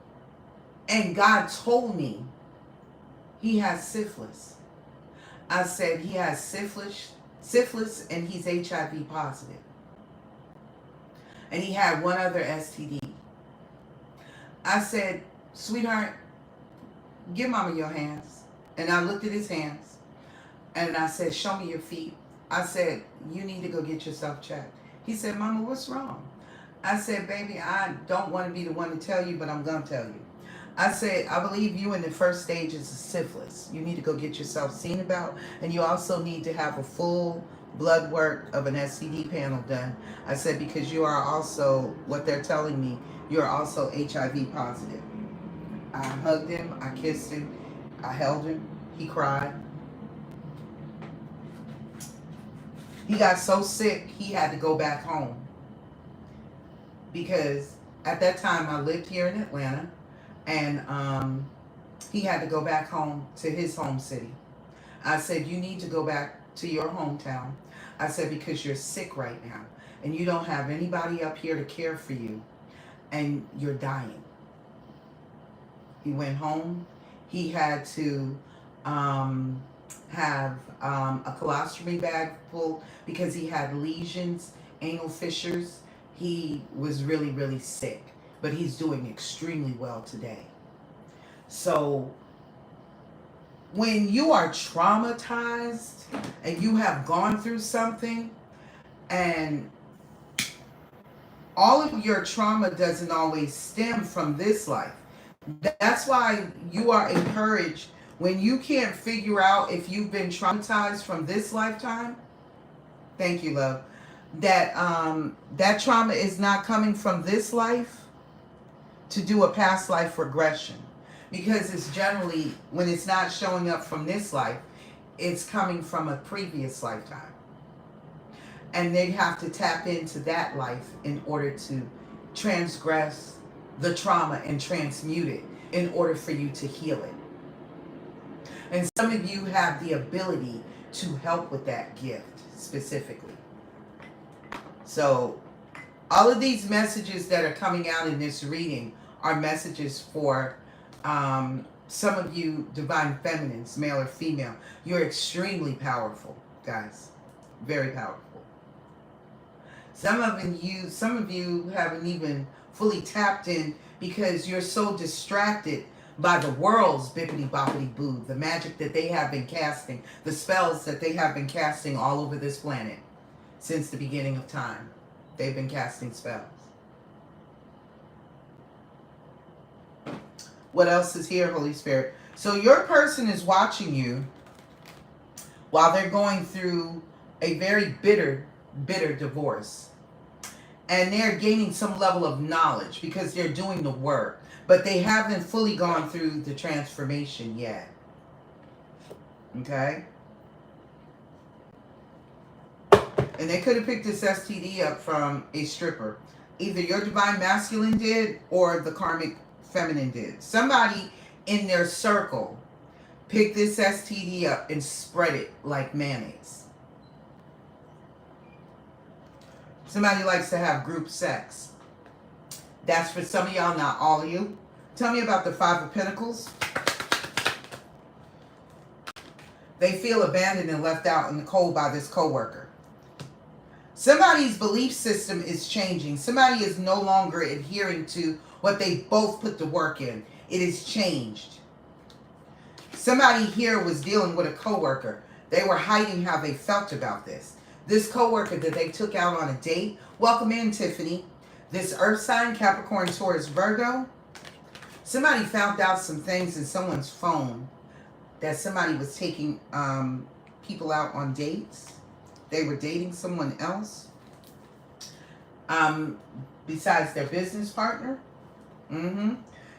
and God told me he has syphilis. I said he has syphilis, and he's HIV positive. And he had one other STD. I said, sweetheart, give mama your hands. And I looked at his hands, and I said, show me your feet. I said, you need to go get yourself checked. He said, mama, what's wrong? I said, baby, I don't want to be the one to tell you, but I'm going to tell you. I said, I believe you in the first stages of syphilis. You need to go get yourself seen about, and you also need to have a full blood work of an STD panel done. I said, because you are also, what they're telling me, you're also HIV positive. I hugged him, I kissed him, I held him, he cried. He got so sick, he had to go back home. Because at that time, I lived here in Atlanta, and he had to go back home to his home city. I said, you need to go back to your hometown. I said, because you're sick right now, and you don't have anybody up here to care for you, and you're dying. He went home. He had to have a colostomy bag full because he had lesions, anal fissures. He was really, really sick, but he's doing extremely well today. So when you are traumatized and you have gone through something, and all of your trauma doesn't always stem from this life. That's why you are encouraged, when you can't figure out if you've been traumatized from this lifetime. Thank you, love. That that trauma is not coming from this life, to do a past life regression, because it's generally, when it's not showing up from this life, it's coming from a previous lifetime, and they have to tap into that life in order to transgress the trauma and transmute it in order for you to heal it. And some of you have the ability to help with that gift specifically. So all of these messages that are coming out in this reading are messages for some of you divine feminines, male or female. You're extremely powerful, guys. Very powerful. Some of you haven't even fully tapped in, because you're so distracted by the world's bippity boppity boo, the magic that they have been casting, the spells that they have been casting all over this planet since the beginning of time. They've been casting spells. What else is here, Holy Spirit? So your person is watching you while they're going through a very bitter divorce. And they're gaining some level of knowledge because they're doing the work. But they haven't fully gone through the transformation yet. Okay? And they could have picked this STD up from a stripper. Either your divine masculine did or the karmic feminine did. Somebody in their circle picked this STD up and spread it like mayonnaise. Somebody likes to have group sex. That's for some of y'all, not all of you. Tell me about the Five of Pentacles. They feel abandoned and left out in the cold by this coworker. Somebody's belief system is changing. Somebody is no longer adhering to what they both put the work in. It is changed. Somebody here was dealing with a coworker. They were hiding how they felt about this. This coworker that they took out on a date. Welcome in, Tiffany. This earth sign, Capricorn, Taurus, Virgo. Somebody found out some things in someone's phone that somebody was taking people out on dates. They were dating someone else besides their business partner.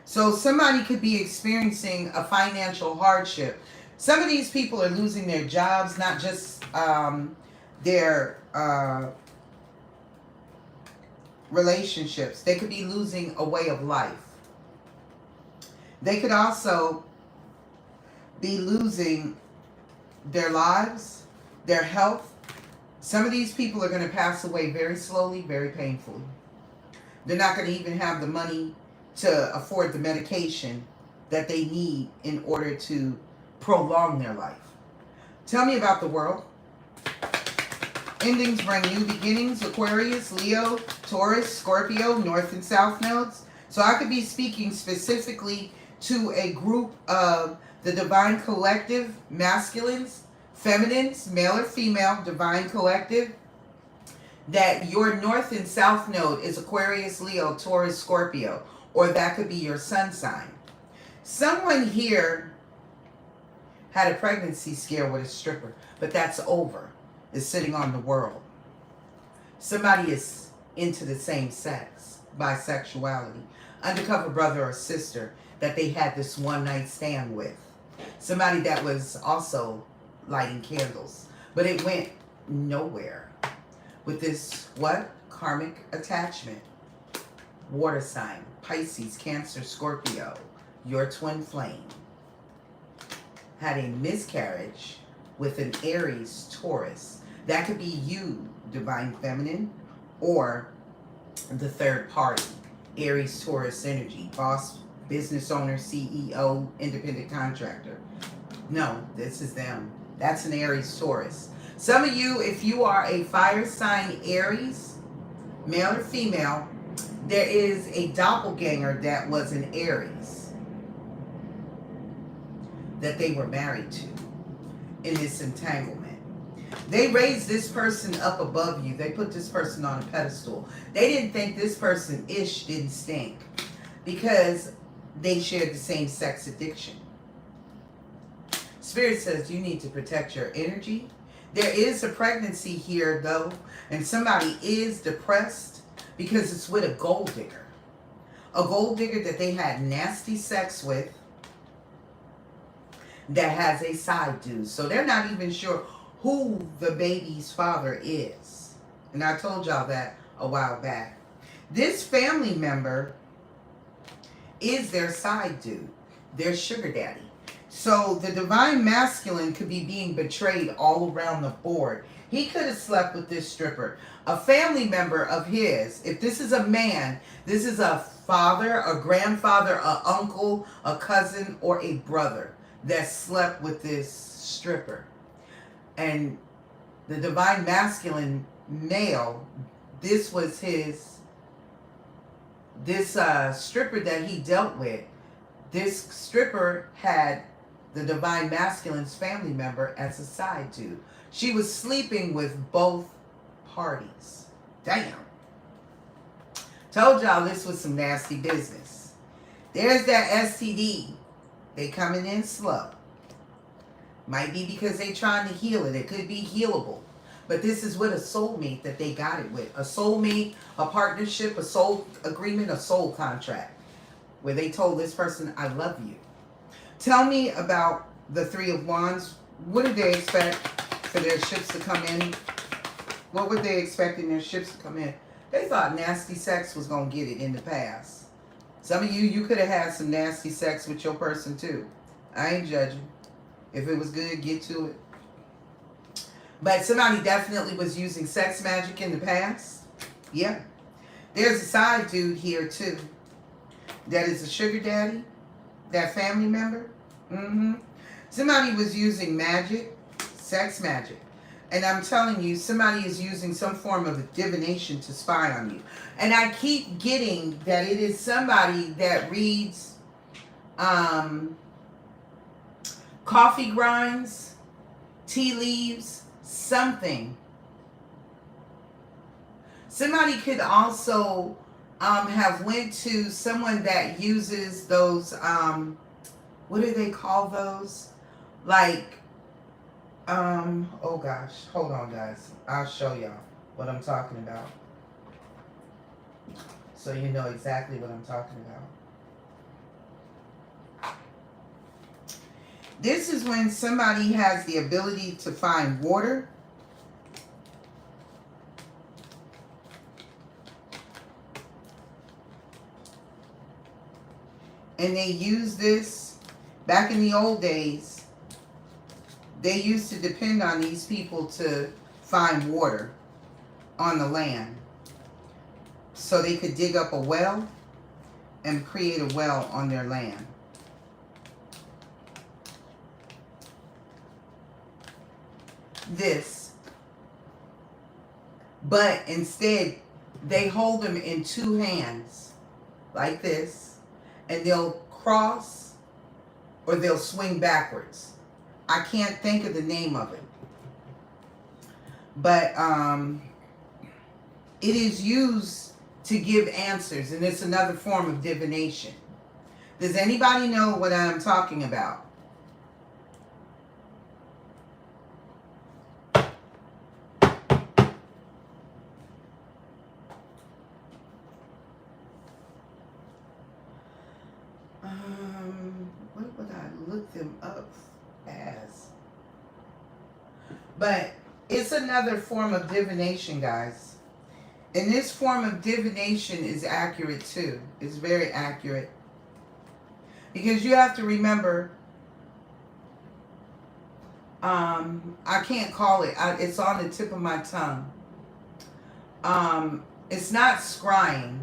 So somebody could be experiencing a financial hardship. Some of these people are losing their jobs, not just their relationships. They could be losing a way of life. They could also be losing their lives, their health. Some of these people are going to pass away very slowly, very painfully. They're not going to even have the money to afford the medication that they need in order to prolong their life. Tell me about the world. Endings bring new beginnings. Aquarius, Leo, Taurus, Scorpio, North and South nodes. So I could be speaking specifically to a group of the divine collective, masculines, feminines, male or female, divine collective, that your North and South node is Aquarius, Leo, Taurus, Scorpio, or that could be your sun sign. Someone here had a pregnancy scare with a stripper, but that's over. Is sitting on the world. Somebody is into the same sex, bisexuality, undercover brother or sister that they had this one night stand with. Somebody that was also lighting candles, but it went nowhere with this what? Karmic attachment. Water sign, Pisces, Cancer, Scorpio, your twin flame, had a miscarriage with an Aries, Taurus. That could be you, divine feminine, or the third party, Aries, Taurus energy, boss, business owner, CEO, independent contractor. No, this is them. That's an Aries, Taurus. Some of you, if you are a fire sign Aries, male or female, there is a doppelganger that was an Aries that they were married to in this entanglement. They raised this person up above you. They put this person on a pedestal. They didn't think this person didn't stink because they shared the same sex addiction. Spirit says you need to protect your energy. There is a pregnancy here though, and somebody is depressed because it's with a gold digger. A gold digger that they had nasty sex with that has a side dude. So they're not even sure who the baby's father is. And I told y'all that a while back. This family member is their side dude, their sugar daddy. So the divine masculine could be being betrayed all around the board. He could have slept with this stripper. A family member of his, if this is a man, this is a father, a grandfather, a uncle, a cousin, or a brother that slept with this stripper. And the divine masculine male, this was his, this stripper that he dealt with, this stripper had the divine masculine's family member as a side dude. She was sleeping with both parties. Damn. Told y'all this was some nasty business. There's that STD. They coming in slow. Might be because they trying to heal it. It could be healable. But this is with a soulmate that they got it with. A soulmate, a partnership, a soul agreement, a soul contract. Where they told this person, I love you. Tell me about the Three of Wands. What did they expect for their ships to come in? What were they expecting their ships to come in? They thought nasty sex was going to get it in the past. Some of you could have had some nasty sex with your person too. I ain't judging. If it was good, get to it. But somebody definitely was using sex magic in the past. Yeah. There's a side dude here too. That is a sugar daddy. That family member. Somebody was using magic. Sex magic. And I'm telling you, somebody is using some form of divination to spy on you. And I keep getting that it is somebody that reads coffee grinds, tea leaves, something. Somebody could also have went to someone that uses those, what do they call those? Like, oh gosh, hold on guys. I'll show y'all what I'm talking about. So you know exactly what I'm talking about. This is when somebody has the ability to find water. And they use this back in the old days. They used to depend on these people to find water on the land. So they could dig up a well and create a well on their land. This. But instead, they hold them in two hands like this. And they'll cross or they'll swing backwards. I can't think of the name of it. But it is used to give answers. And it's another form of divination. Does anybody know what I'm talking about? What would I look them up as? But it's another form of divination, guys. And this form of divination is accurate too. It's very accurate. Because you have to remember, I can't call it. It's on the tip of my tongue. It's not scrying.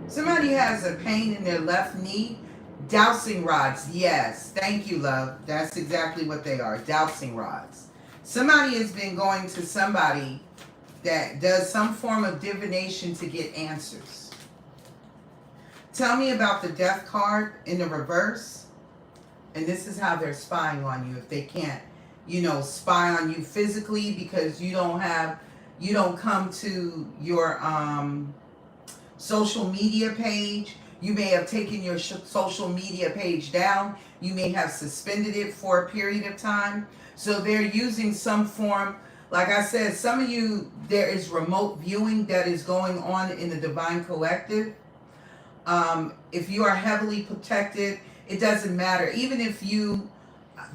Somebody has a pain in their left knee. Dowsing rods. Yes. Thank you, love. That's exactly what they are. Dowsing rods. Somebody has been going to somebody that does some form of divination to get answers. Tell me about the death card in the reverse. And this is how they're spying on you. If they can't, spy on you physically because you don't come to your social media page. You may have taken your social media page down. You may have suspended it for a period of time. So they're using some form, like I said, some of you, there is remote viewing that is going on in the Divine Collective. If you are heavily protected, it doesn't matter. Even if you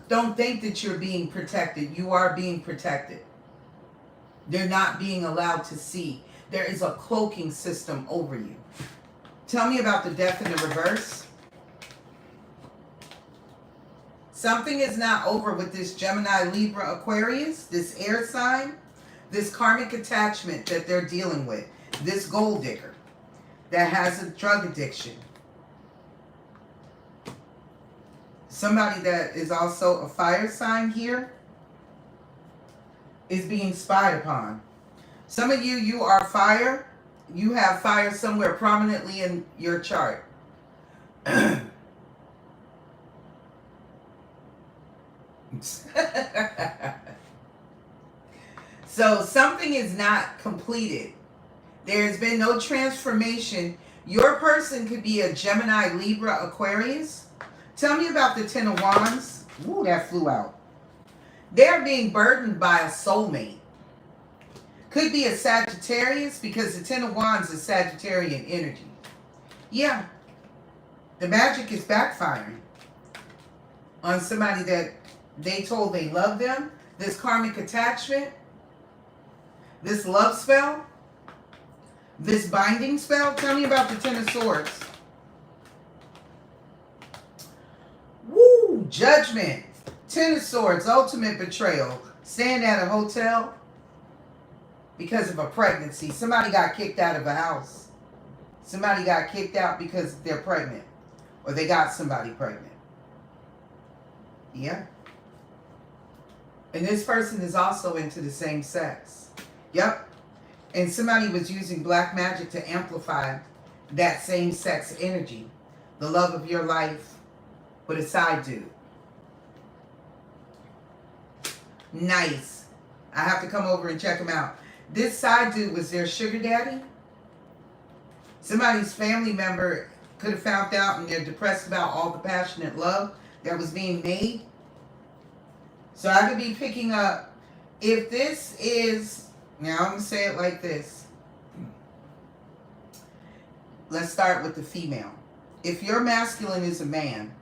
don't think that you're being protected, you are being protected. They're not being allowed to see. There is a cloaking system over you. Tell me about the death in the reverse. Something is not over with this Gemini, Libra, Aquarius, this air sign, this karmic attachment that they're dealing with, this gold digger that has a drug addiction. Somebody that is also a fire sign here is being spied upon. Some of you, you are fire. You have fire somewhere prominently in your chart. So something is not completed. There's been no transformation. Your person could be a Gemini, Libra, Aquarius. Tell me about the Ten of Wands. Ooh, that flew out. They're being burdened by a soulmate. Could be a Sagittarius because the Ten of Wands is Sagittarian energy. Yeah, the magic is backfiring on somebody that they told they love them. This karmic attachment, this love spell, this binding spell. Tell me about the Ten of Swords. Woo! Judgment. Ten of Swords. Ultimate betrayal. Staying at a hotel because of a pregnancy. Somebody got kicked out of a house. Somebody got kicked out because they're pregnant. Or they got somebody pregnant. Yeah. And this person is also into the same sex. Yep. And somebody was using black magic to amplify that same sex energy. The love of your life with a side dude. Nice. I have to come over and check them out. This side dude was their sugar daddy. Somebody's family member could have found out and they're depressed about all the passionate love that was being made. So I could be picking up, if this is, now I'm going to say it like this. Let's start with the female. If your masculine is a man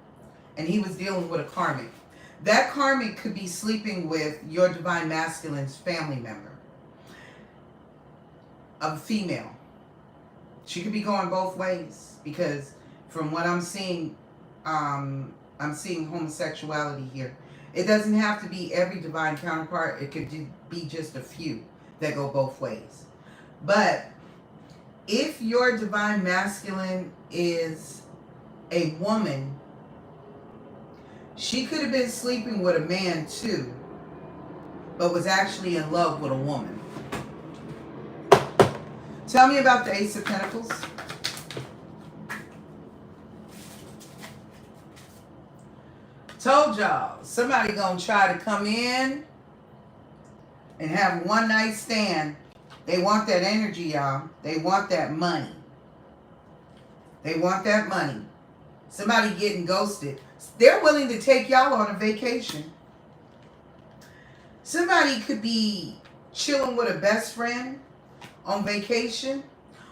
and he was dealing with a karmic, that karmic could be sleeping with your divine masculine's family member. A female. She could be going both ways because from what I'm seeing homosexuality here. It doesn't have to be every divine counterpart. It could be just a few that go both ways. But if your divine masculine is a woman, she could have been sleeping with a man too, but was actually in love with a woman. Tell me about the Ace of Pentacles. Told y'all, somebody gonna try to come in and have a one night stand. They want that energy, y'all. They want that money. They want that money. Somebody getting ghosted. They're willing to take y'all on a vacation. Somebody could be chilling with a best friend on vacation,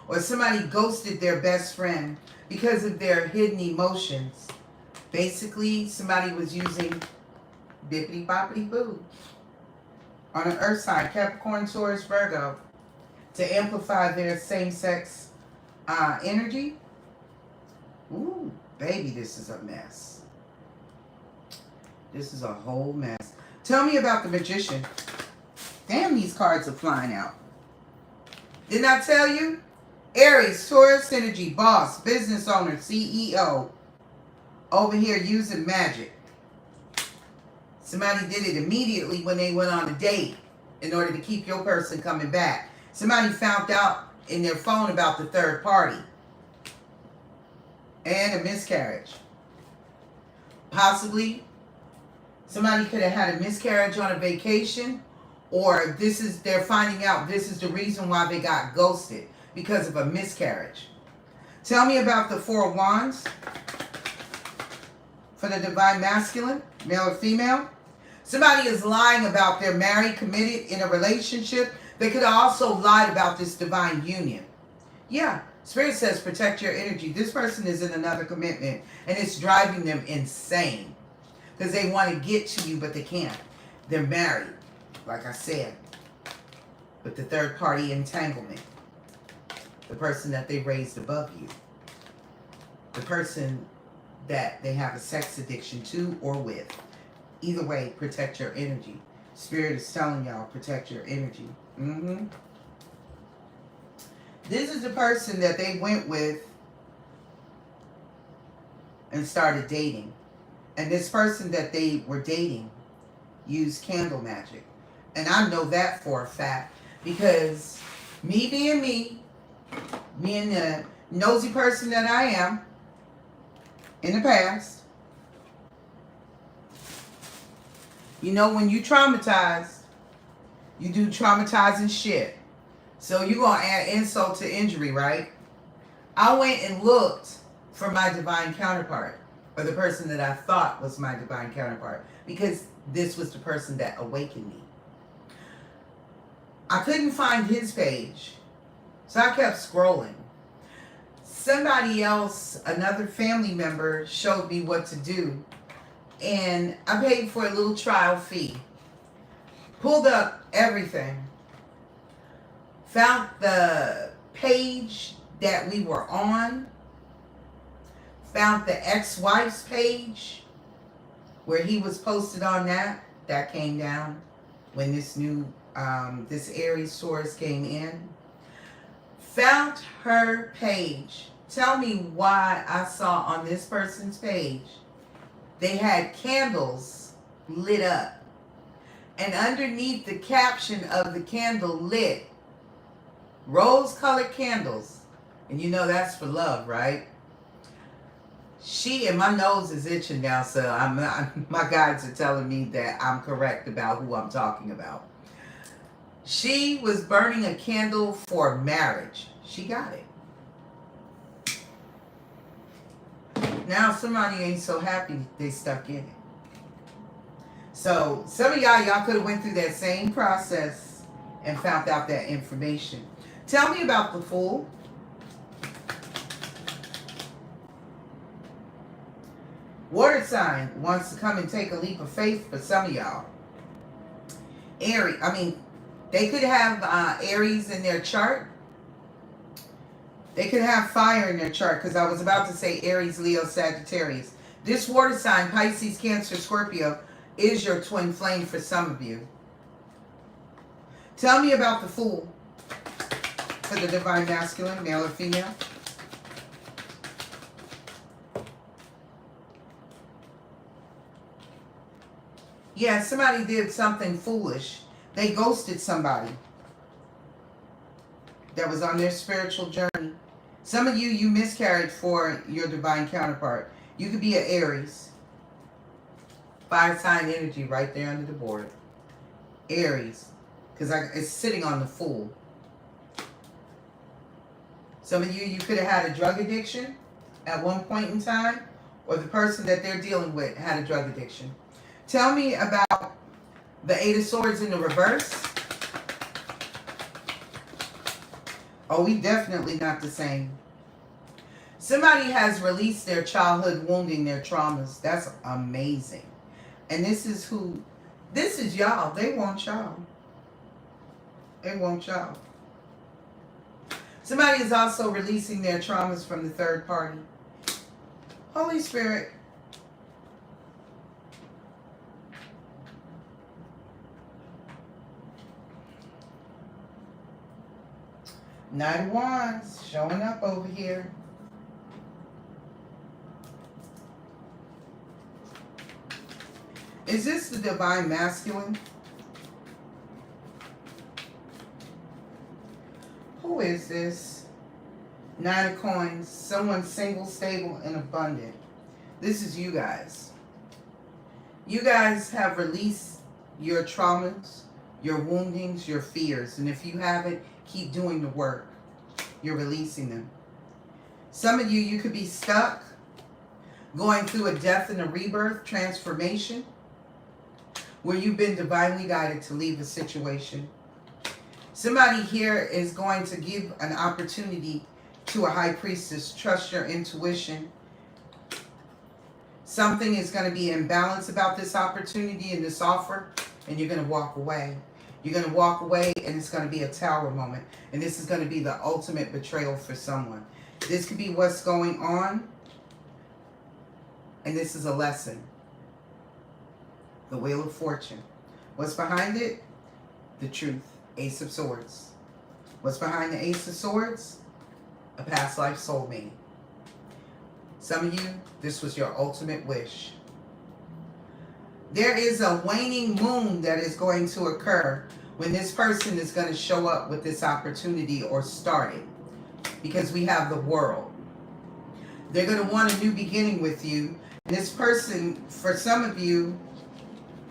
or somebody ghosted their best friend because of their hidden emotions. Basically, somebody was using bippity boppity boo on an earth sign, Capricorn, Taurus, Virgo, to amplify their same-sex energy. Ooh, baby, this is a mess. This is a whole mess. Tell me about the Magician. Damn, these cards are flying out. Didn't I tell you? Aries, Taurus energy, boss, business owner, CEO. Over here using magic. Somebody did it immediately when they went on a date in order to keep your person coming back. Somebody found out in their phone about the third party. And a miscarriage. Possibly somebody could have had a miscarriage on a vacation, or they're finding out this is the reason why they got ghosted, because of a miscarriage. Tell me about the Four of Wands. For the divine masculine, male or female. Somebody is lying about they're married, committed, in a relationship. They could have also lied about this divine union. Yeah, Spirit says protect your energy. This person is in another commitment and it's driving them insane because they want to get to you but they can't. They're married, like I said, with the third party entanglement. The person that they raised above you. The person that they have a sex addiction to or with. Either way, protect your energy. Spirit is telling y'all, protect your energy. This is the person that they went with and started dating. And this person that they were dating used candle magic. And I know that for a fact because me being me being the nosy person that I am, in the past, You know, when you traumatized, you do traumatizing shit. So you're going to add insult to injury, right? I went and looked for my divine counterpart, or the person that I thought was my divine counterpart, because this was the person that awakened me. I couldn't find his page, so I kept scrolling. Somebody else, another family member, showed me what to do, and I paid for a little trial fee. Pulled up everything. Found the page that we were on. Found the ex-wife's page where he was posted on that. That came down when this new, this Aries Taurus came in. Found her page. Tell me why I saw on this person's page they had candles lit up. And underneath the caption of the candle lit, rose-colored candles. And you know that's for love, right? And my nose is itching now, so my guides are telling me that I'm correct about who I'm talking about. She was burning a candle for marriage. She got it. Now somebody ain't so happy they stuck in it. So some of y'all could have went through that same process and found out that information. Tell me about the Fool. Water sign wants to come and take a leap of faith for some of y'all. Aries, they could have Aries in their chart. They could have fire in their chart, because I was about to say Aries, Leo, Sagittarius. This water sign, Pisces, Cancer, Scorpio, is your twin flame for some of you. Tell me about the Fool for the divine masculine, male or female. Yeah, somebody did something foolish. They ghosted somebody that was on their spiritual journey. Some of you miscarried for your divine counterpart. You could be an Aries. Fire sign energy right there under the board. Aries. Because it's sitting on the Fool. Some of you could have had a drug addiction at one point in time. Or the person that they're dealing with had a drug addiction. Tell me about the Eight of Swords in the reverse. Oh, we definitely not the same. Somebody has released their childhood wounding, their traumas. That's amazing. And this is y'all. They want y'all. They want y'all. Somebody is also releasing their traumas from the third party. Holy Spirit. Knight of Wands showing up over here. Is this the divine masculine? Who is this? Nine of Coins. Someone single, stable, and abundant. This is you guys. You guys have released your traumas, your woundings, your fears. And if you haven't, keep doing the work. You're releasing them. Some of you could be stuck, going through a death and a rebirth transformation, where you've been divinely guided to leave a situation. Somebody here is going to give an opportunity to a high priestess. Trust your intuition. Something is going to be imbalanced about this opportunity and this offer, and you're going to walk away. You're going to walk away, and it's going to be a tower moment. And this is going to be the ultimate betrayal for someone. This could be what's going on, and this is a lesson. The Wheel of Fortune. What's behind it? The truth. Ace of Swords. What's behind the Ace of Swords? A past life soulmate. Some of you, this was your ultimate wish. There is a waning moon that is going to occur when this person is going to show up with this opportunity or start it. Because we have the World. They're going to want a new beginning with you. And this person, for some of you,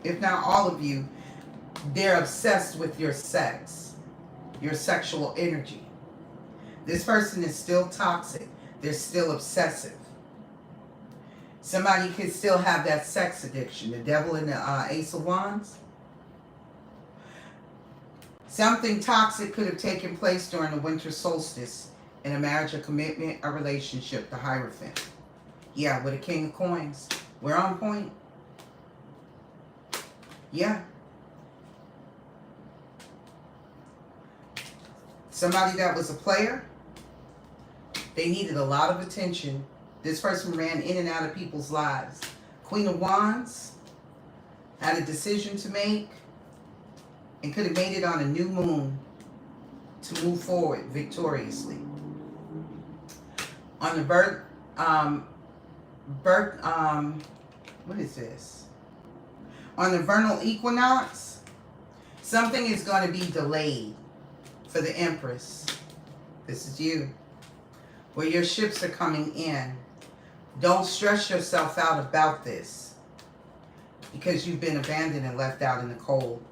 if not all of you, they're obsessed with your sex, your sexual energy. This person is still toxic. They're still obsessive. Somebody could still have that sex addiction. The devil in the Ace of Wands. Something toxic could have taken place during the winter solstice in a marriage, a commitment, a relationship, the Hierophant. Yeah, with a King of Coins. We're on point. Yeah. Somebody that was a player, they needed a lot of attention. This person ran in and out of people's lives. Queen of Wands had a decision to make and could have made it on a new moon to move forward victoriously. On the what is this? On the vernal equinox, something is going to be delayed for the Empress. This is you. Where your ships are coming in. Don't stress yourself out about this because you've been abandoned and left out in the cold.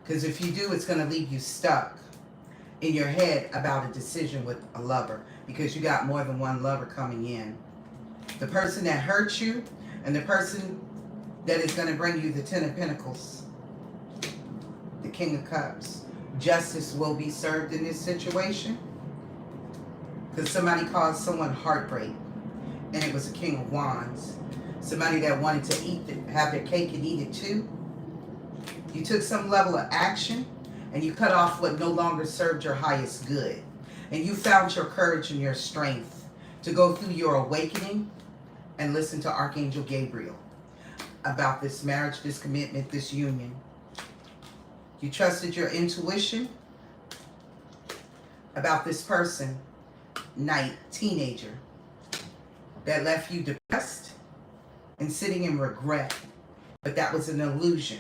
Because if you do, it's going to leave you stuck in your head about a decision with a lover because you got more than one lover coming in. The person that hurt you and the person that is going to bring you the Ten of Pentacles, the King of Cups. Justice will be served in this situation because somebody caused someone heartbreak and it was a King of Wands. Somebody that wanted to have their cake and eat it too. You took some level of action and you cut off what no longer served your highest good. And you found your courage and your strength to go through your awakening and listen to Archangel Gabriel about this marriage, this commitment, this union. You trusted your intuition about this person, Knight, teenager, that left you depressed and sitting in regret. But that was an illusion.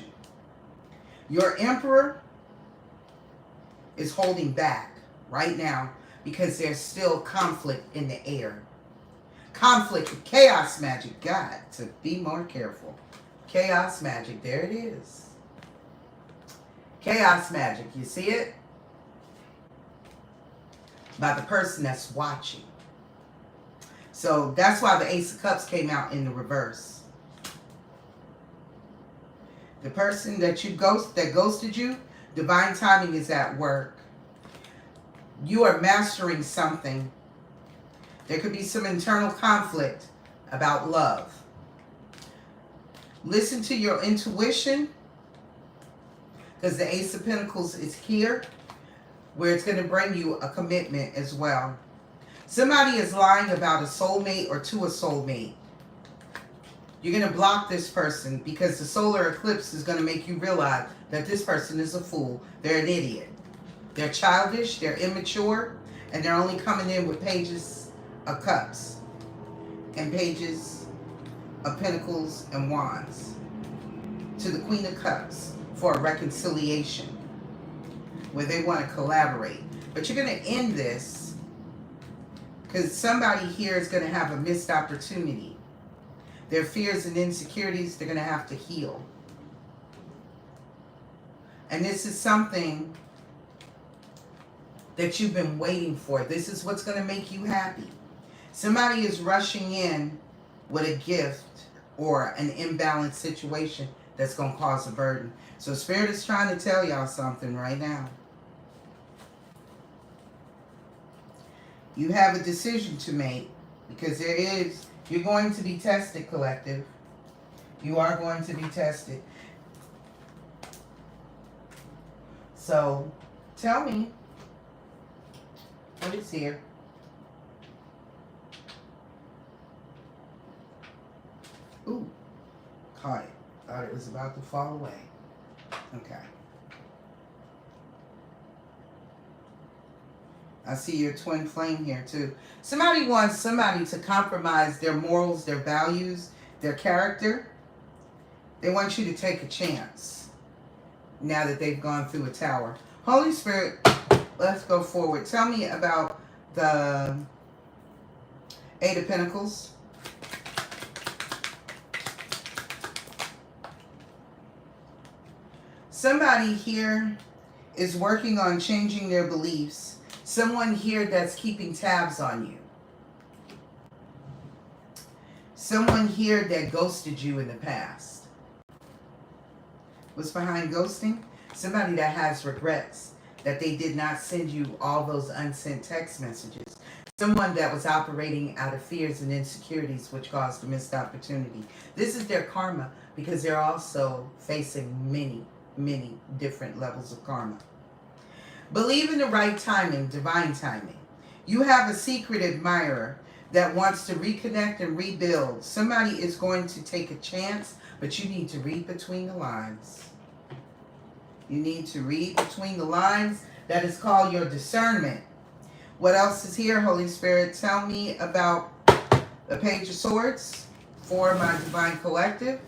Your Emperor is holding back right now because there's still conflict in the air. Conflict, chaos magic. Got to be more careful. Chaos magic, there it is. Chaos magic, you see it? By the person that's watching. So that's why the Ace of Cups came out in the reverse. The person that ghosted you, divine timing is at work. You are mastering something. There could be some internal conflict about love. Listen to your intuition, because the Ace of Pentacles is here, where it's going to bring you a commitment as well. Somebody is lying about a soulmate or to a soulmate. You're going to block this person because the solar eclipse is going to make you realize that this person is a fool. They're an idiot. They're childish, they're immature, and they're only coming in with pages of cups and pages of pentacles and wands to the Queen of Cups for a reconciliation where they want to collaborate. But you're going to end this because somebody here is going to have a missed opportunity. Their fears and insecurities, they're going to have to heal. And this is something that you've been waiting for. This is what's going to make you happy. Somebody is rushing in with a gift or an imbalanced situation that's going to cause a burden. So Spirit is trying to tell y'all something right now. You have a decision to make because you're going to be tested, collective. You are going to be tested. So tell me what is here. Ooh, caught it. Thought it was about to fall away. Okay. I see your twin flame here too. Somebody wants somebody to compromise their morals, their values, their character. They want you to take a chance now that they've gone through a tower. Holy Spirit, let's go forward. Tell me about the Eight of Pentacles. Somebody here is working on changing their beliefs. Someone here that's keeping tabs on you. Someone here that ghosted you in the past. What's behind ghosting? Somebody that has regrets that they did not send you all those unsent text messages. Someone that was operating out of fears and insecurities, which caused a missed opportunity. This is their karma, because they're also facing many different levels of karma. Believe in the right timing, divine timing. You have a secret admirer that wants to reconnect and rebuild. Somebody is going to take a chance, but you need to read between the lines. You need to read between the lines. That is called your discernment. What else is here, Holy Spirit? Tell me about the Page of Swords for my Divine Collective.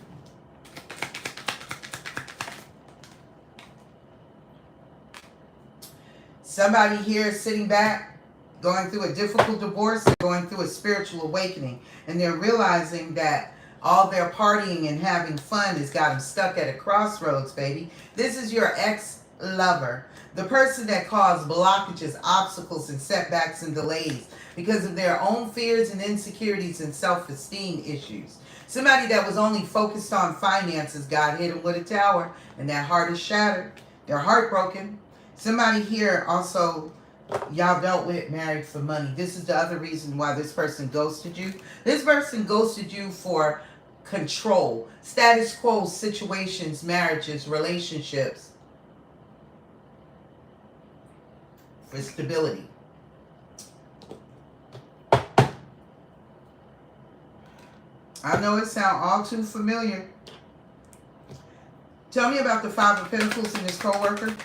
Somebody here is sitting back, going through a difficult divorce, going through a spiritual awakening, and they're realizing that all their partying and having fun has got them stuck at a crossroads, baby. This is your ex-lover, the person that caused blockages, obstacles, and setbacks and delays because of their own fears and insecurities and self-esteem issues. Somebody that was only focused on finances, God hit them with a tower, and that heart is shattered. They're heartbroken. Somebody here also, y'all dealt with married for money. This is the other reason why this person ghosted you. This person ghosted you for control, status quo situations, marriages, relationships, for stability. I know it sounds all too familiar. Tell me about the Five of Pentacles and his co-worker.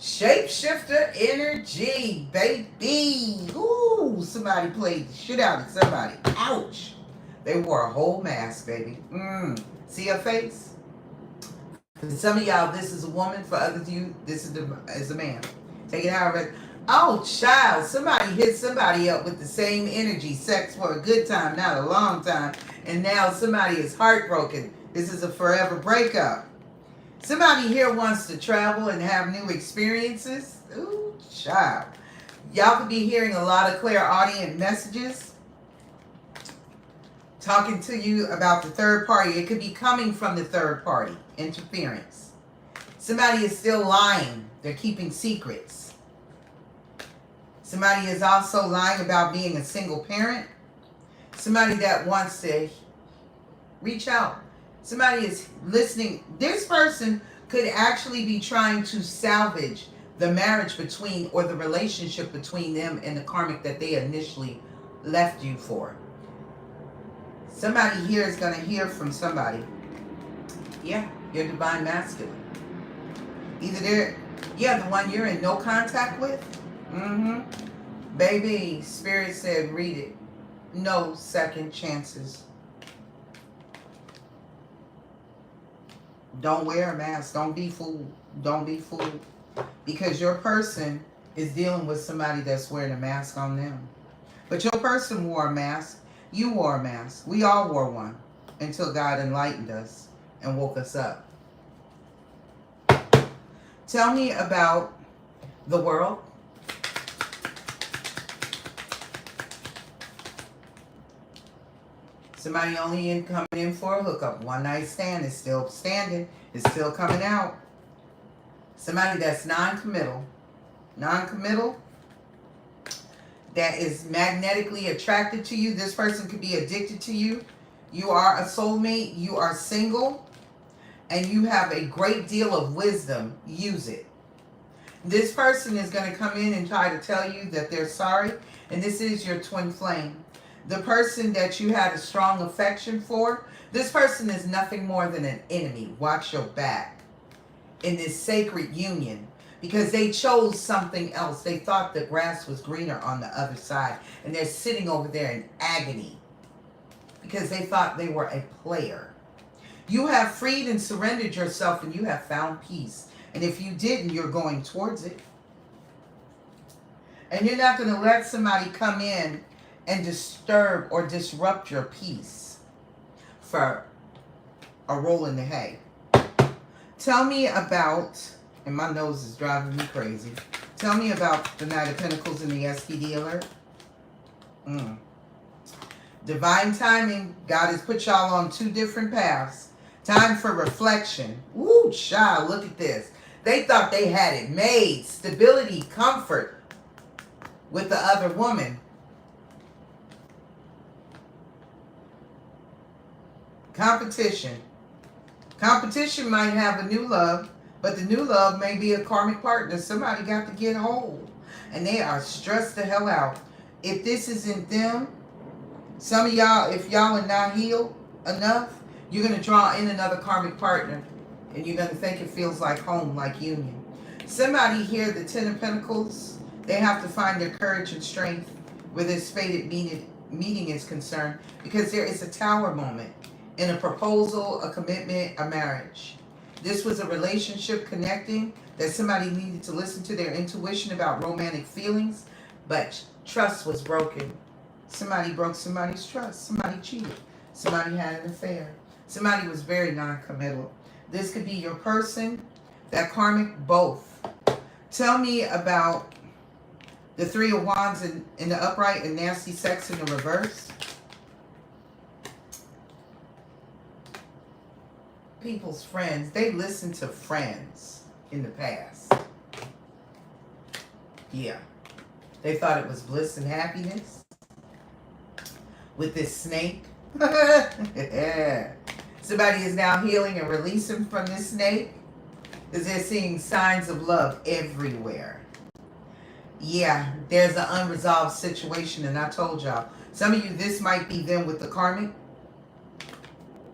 Shapeshifter energy, baby. Ooh, somebody played the shit out of somebody. Ouch. They wore a whole mask, baby. See her face? For some of y'all, this is a woman. For others of you, this is a man. Take it however. Oh, child. Somebody hit somebody up with the same energy. Sex for a good time, not a long time. And now somebody is heartbroken. This is a forever breakup. Somebody here wants to travel and have new experiences. Ooh, child. Y'all could be hearing a lot of clairaudient messages talking to you about the third party. It could be coming from the third party. Interference. Somebody is still lying. They're keeping secrets. Somebody is also lying about being a single parent. Somebody that wants to reach out. Somebody is listening. This person could actually be trying to salvage the marriage between, or the relationship between them and the karmic that they initially left you for. Somebody here is going to hear from somebody. Yeah, your divine masculine. Either they're, the one you're in no contact with. Baby, Spirit said, read it. No second chances. Don't wear a mask. Don't be fooled. Don't be fooled. Because your person is dealing with somebody that's wearing a mask on them. But your person wore a mask. You wore a mask. We all wore one until God enlightened us and woke us up. Tell me about the world. Somebody only coming in for a hookup. One night stand is still standing. It's still coming out. Somebody that's non-committal. Non-committal. That is magnetically attracted to you. This person could be addicted to you. You are a soulmate. You are single. And you have a great deal of wisdom. Use it. This person is going to come in and try to tell you that they're sorry. And this is your twin flame. The person that you had a strong affection for, this person is nothing more than an enemy. Watch your back in this sacred union, because they chose something else. They thought the grass was greener on the other side, and they're sitting over there in agony because they thought they were a player. You have freed and surrendered yourself, and you have found peace. And if you didn't, you're going towards it. And you're not going to let somebody come in and disturb or disrupt your peace for are rolling the hay. Tell me about, and my nose is driving me crazy. Tell me about the Knight of Pentacles and the STD alert. Divine timing. God has put y'all on two different paths. Time for reflection. Woo, child, look at this. They thought they had it made. Stability, comfort with the other woman. Competition. Competition might have a new love, but the new love may be a karmic partner. Somebody got to get whole, and they are stressed the hell out. If this isn't them, some of y'all, if y'all are not healed enough, you're going to draw in another karmic partner, and you're going to think it feels like home, like union. Somebody here, the Ten of Pentacles, they have to find their courage and strength where this fated meeting is concerned, because there is a tower moment in a proposal, a commitment, a marriage. This was a relationship connecting that somebody needed to listen to their intuition about romantic feelings, but trust was broken. Somebody broke somebody's trust. Somebody cheated. Somebody had an affair. Somebody was very non-committal. This could be your person, that karmic, both. Tell me about the Three of Wands in the upright and nasty sex in the reverse. People's friends, they listened to friends in the past. Yeah. They thought it was bliss and happiness with this snake. Somebody is now healing and releasing from this snake because they're seeing signs of love everywhere. Yeah, there's an unresolved situation, and I told y'all, some of you, this might be them with the karmic,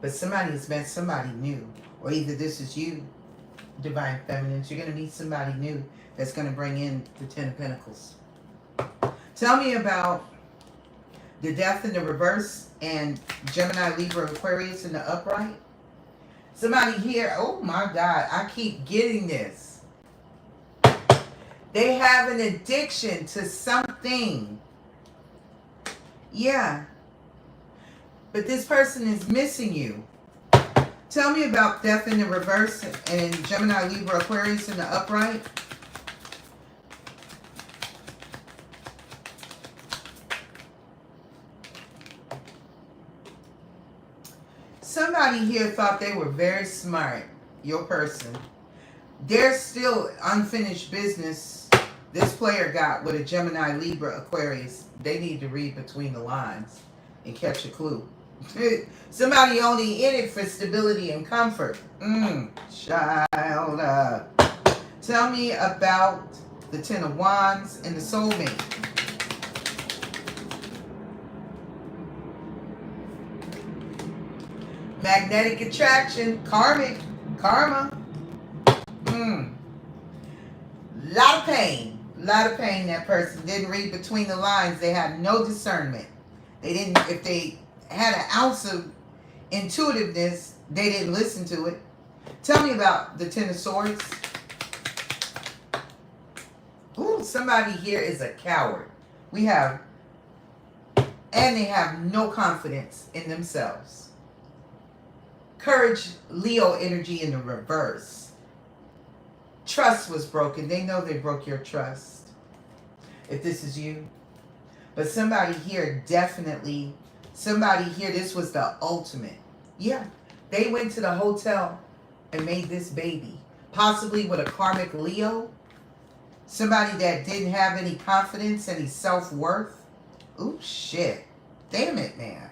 but somebody has met somebody new, or either this is you, Divine Feminines, you're going to meet somebody new that's going to bring in the Ten of Pentacles. Tell me about the Death in the reverse and Gemini, Libra, Aquarius in the upright. Somebody here, oh my God, I keep getting this. They have an addiction to something. Yeah. But this person is missing you. Tell me about Death in the reverse and Gemini, Libra, Aquarius in the upright. Somebody here thought they were very smart, your person. There's still unfinished business this player got with a Gemini, Libra, Aquarius. They need to read between the lines and catch a clue. Somebody only in it for stability and comfort. Child. Tell me about the Ten of Wands and the soulmate. Magnetic attraction, karmic, karma. Lot of pain. That person didn't read between the lines. They had no discernment. They didn't, if they had an ounce of intuitiveness, they didn't listen to it. Tell me about the Ten of Swords. Ooh, somebody here is a coward. And they have no confidence in themselves. Courage, Leo energy in the reverse. Trust was broken. They know they broke your trust. If this is you. But somebody here definitely, this was the ultimate. Yeah. They went to the hotel and made this baby. Possibly with a karmic Leo. Somebody that didn't have any confidence, any self-worth. Ooh, shit. Damn it, man.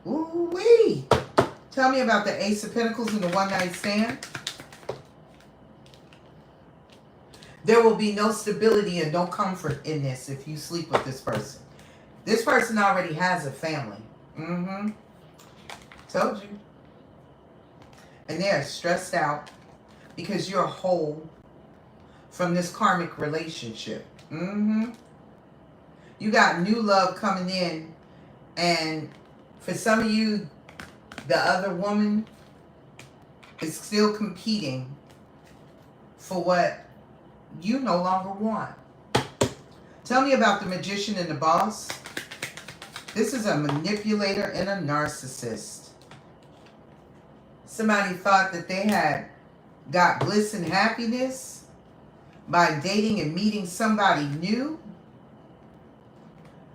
Ooh-wee. Tell me about the Ace of Pentacles and the one-night stand. There will be no stability and no comfort in this if you sleep with this person. This person already has a family. Told you. And they're stressed out because you're whole from this karmic relationship. You got new love coming in, and for some of you, the other woman is still competing for what you no longer want. Tell me about the Magician and the Boss. This is a manipulator and a narcissist. Somebody thought that they had got bliss and happiness by dating and meeting somebody new.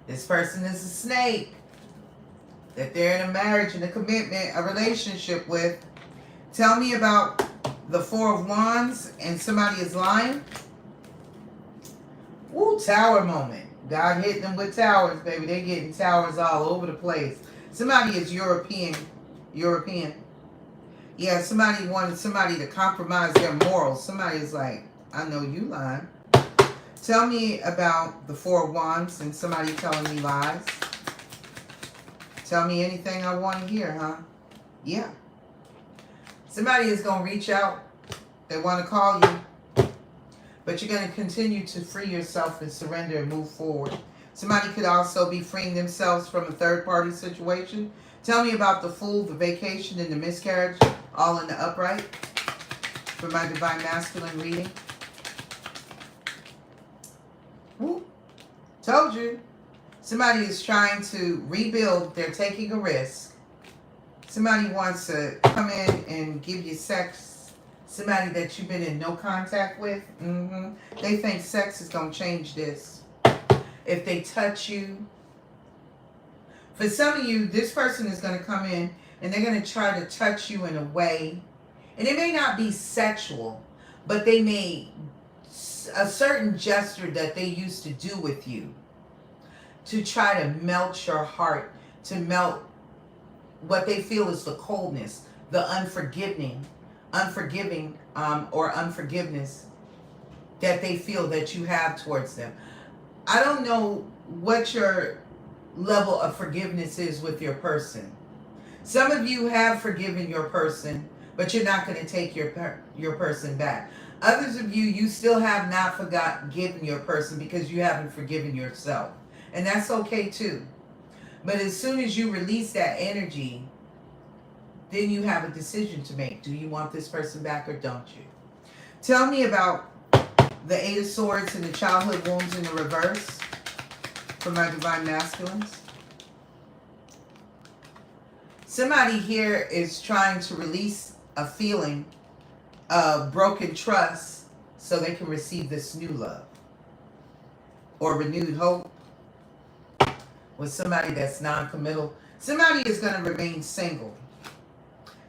This person is a snake that they're in a marriage and a commitment, a relationship with. Tell me about the Four of Wands and somebody is lying. Woo, tower moment. God hit them with towers, baby. They're getting towers all over the place. Somebody is European. Yeah, somebody wanted somebody to compromise their morals. Somebody is like, I know you lying. Tell me about the Four of Wands and somebody telling me lies. Tell me anything I want to hear, huh? Yeah. Somebody is going to reach out. They want to call you. But you're going to continue to free yourself and surrender and move forward. Somebody could also be freeing themselves from a third-party situation. Tell me about the Fool, the vacation, and the miscarriage, all in the upright for my Divine Masculine reading. Woo. Told you. Somebody is trying to rebuild. They're taking a risk. Somebody wants to come in and give you sex. Somebody that you've been in no contact with. They think sex is going to change this. If they touch you. For some of you, this person is going to come in and they're going to try to touch you in a way. And it may not be sexual, but they may, a certain gesture that they used to do with you to try to melt your heart, to melt what they feel is the coldness, the unforgiving, or unforgiveness that they feel that you have towards them. I don't know what your level of forgiveness is with your person. Some of you have forgiven your person, but you're not going to take your person back. Others of you, you still have not forgiven your person because you haven't forgiven yourself. And that's okay too. But as soon as you release that energy, then you have a decision to make. Do you want this person back or don't you? Tell me about the Eight of Swords and the childhood wounds in the reverse for my Divine Masculines. Somebody here is trying to release a feeling of broken trust so they can receive this new love or renewed hope with somebody that's non-committal. Somebody is going to remain single.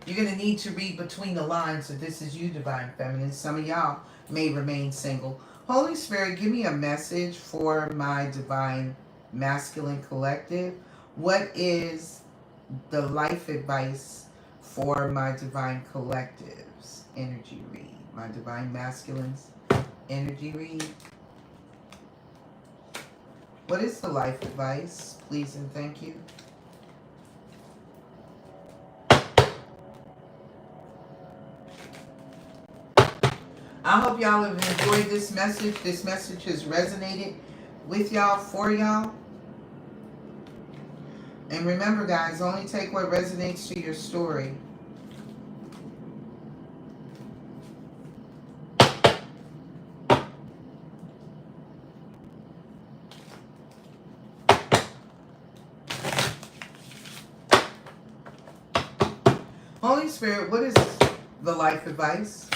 You're going to need to read between the lines if this is you, Divine Feminine. Some of y'all may remain single. Holy Spirit, give me a message for my Divine Masculine Collective. What is the life advice for my Divine Collectives? Energy read. My Divine Masculines energy read. What is the life advice? Please and thank you. I hope y'all have enjoyed this message. This message has resonated with y'all, for y'all. And remember, guys, only take what resonates to your story. Holy Spirit, what is the life advice?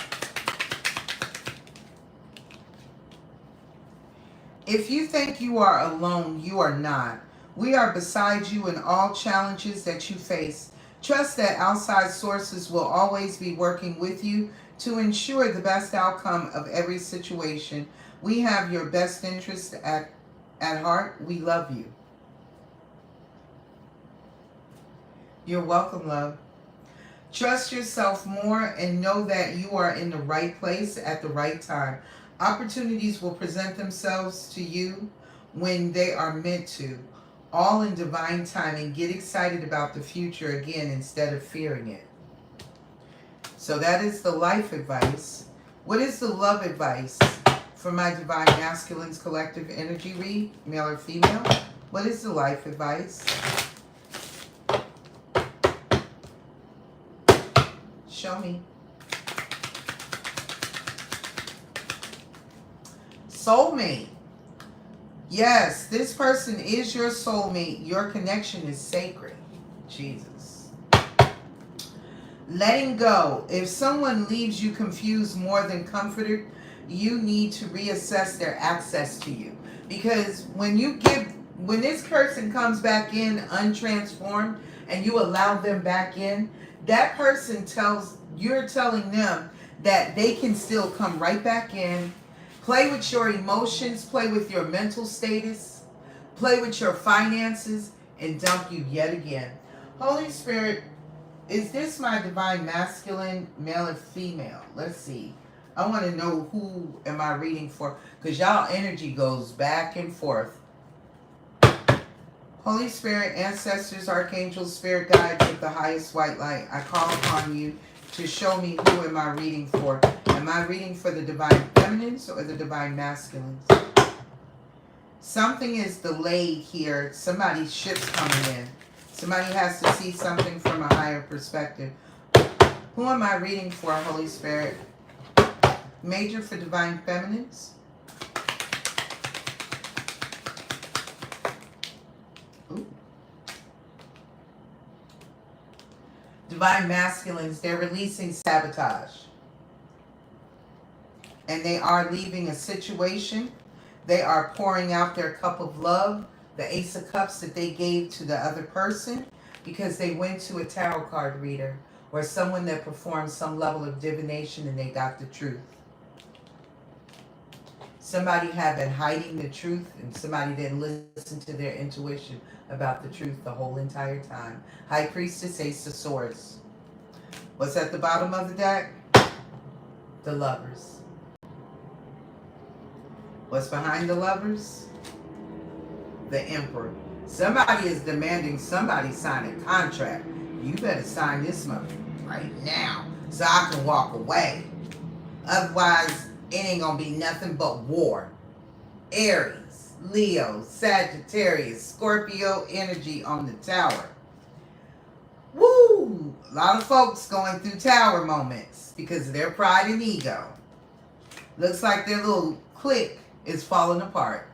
If you think you are alone, you are not. We are beside you in all challenges that you face. Trust that outside sources will always be working with you to ensure the best outcome of every situation. We have your best interest at heart. We love you. You're welcome, love. Trust yourself more and know that you are in the right place at the right time. Opportunities will present themselves to you when they are meant to, all in divine timing. Get excited about the future again instead of fearing it. So that is the life advice. What is the love advice for my Divine Masculines Collective energy read, male or female? What is the life advice? Show me. Soulmate. Yes, this person is your soulmate. Your connection is sacred. Jesus. Letting go. If someone leaves you confused more than comforted, you need to reassess their access to you. Because when this person comes back in untransformed and you allow them back in, that person you're telling them that they can still come right back in, play with your emotions, play with your mental status, play with your finances, and dump you yet again. Holy Spirit, is this my divine masculine, male or female? Let's see. I want to know who am I reading for, because y'all energy goes back and forth. Holy Spirit, ancestors, archangels, spirit guides of the highest white light, I call upon you to show me who am I reading for. Am I reading for the divine feminines or the divine masculines? Something is delayed here. Somebody's ship's coming in. Somebody has to see something from a higher perspective. Who am I reading for, Holy Spirit? Major for divine feminines. Ooh. Divine masculines, they're releasing sabotage. And they are leaving a situation. They are pouring out their cup of love, the Ace of Cups that they gave to the other person, because they went to a tarot card reader or someone that performed some level of divination and they got the truth. Somebody had been hiding the truth and somebody didn't listen to their intuition about the truth the whole entire time. High Priestess, Ace of Swords. What's at the bottom of the deck? The Lovers. What's behind the Lovers? The Emperor. Somebody is demanding somebody sign a contract. You better sign this month right now so I can walk away. Otherwise, it ain't gonna be nothing but war. Aries, Leo, Sagittarius, Scorpio energy on the tower. Woo! A lot of folks going through tower moments because of their pride and ego. Looks like their little clique is falling apart.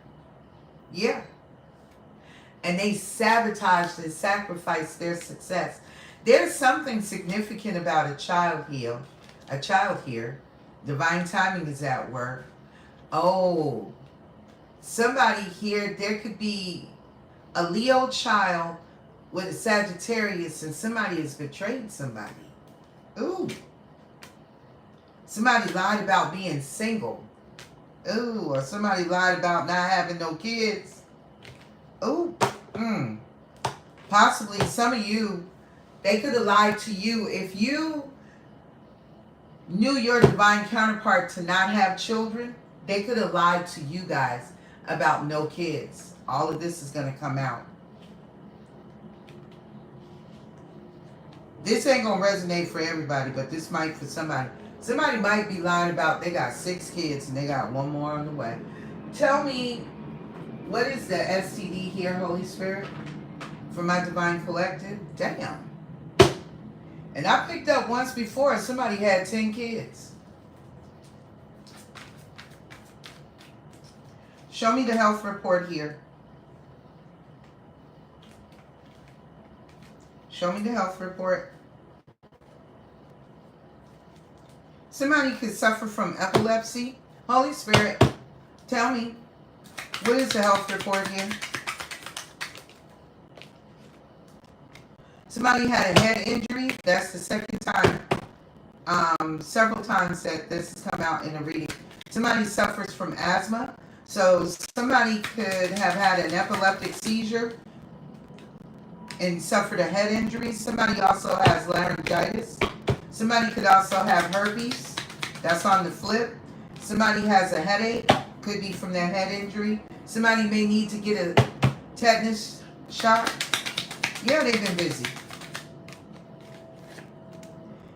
Yeah. And they sabotaged and sacrificed their success. There's something significant about a child here. Divine timing is at work. Oh, somebody here, there could be a Leo child with a Sagittarius and somebody has betrayed somebody. Ooh. Somebody lied about being single. Ooh, or somebody lied about not having no kids. Ooh. Possibly some of you, they could have lied to you. If you knew your divine counterpart to not have children, they could have lied to you guys about no kids. All of this is going to come out. This ain't going to resonate for everybody, but this might for somebody. Somebody might be lying about they got 6 kids and they got 1 more on the way. Tell me, what is the STD here, Holy Spirit? For my divine collective? Damn. And I picked up once before somebody had 10 kids. Show me the health report here. Show me the health report. Somebody could suffer from epilepsy. Holy Spirit, tell me, what is the health report here? Somebody had a head injury. That's the second time, several times that this has come out in a reading. Somebody suffers from asthma. So somebody could have had an epileptic seizure and suffered a head injury. Somebody also has laryngitis. Somebody could also have herpes. That's on the flip. Somebody has a headache. Could be from their head injury. Somebody may need to get a tetanus shot. Yeah, they've been busy.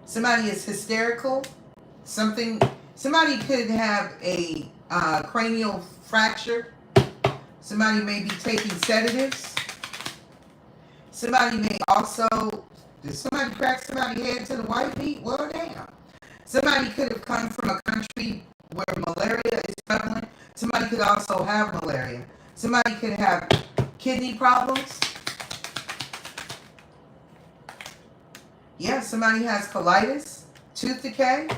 Somebody is hysterical. Somebody could have a cranial fracture. Somebody may be taking sedatives. Somebody may also, did somebody crack somebody's head to the white meat? Well, damn. Somebody could have come from a country where malaria is prevalent. Somebody could also have malaria. Somebody could have kidney problems. Yeah, somebody has colitis, tooth decay,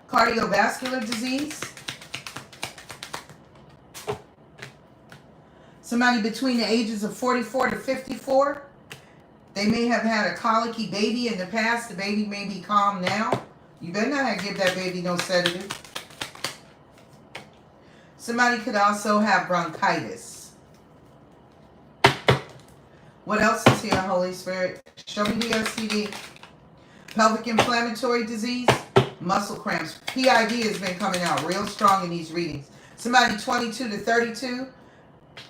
cardiovascular disease. Somebody between the ages of 44 to 54. They may have had a colicky baby in the past. The baby may be calm now. You better not give that baby no sedative. Somebody could also have bronchitis. What else is here, Holy Spirit? Show me the STD. Pelvic inflammatory disease, muscle cramps. PID has been coming out real strong in these readings. Somebody 22 to 32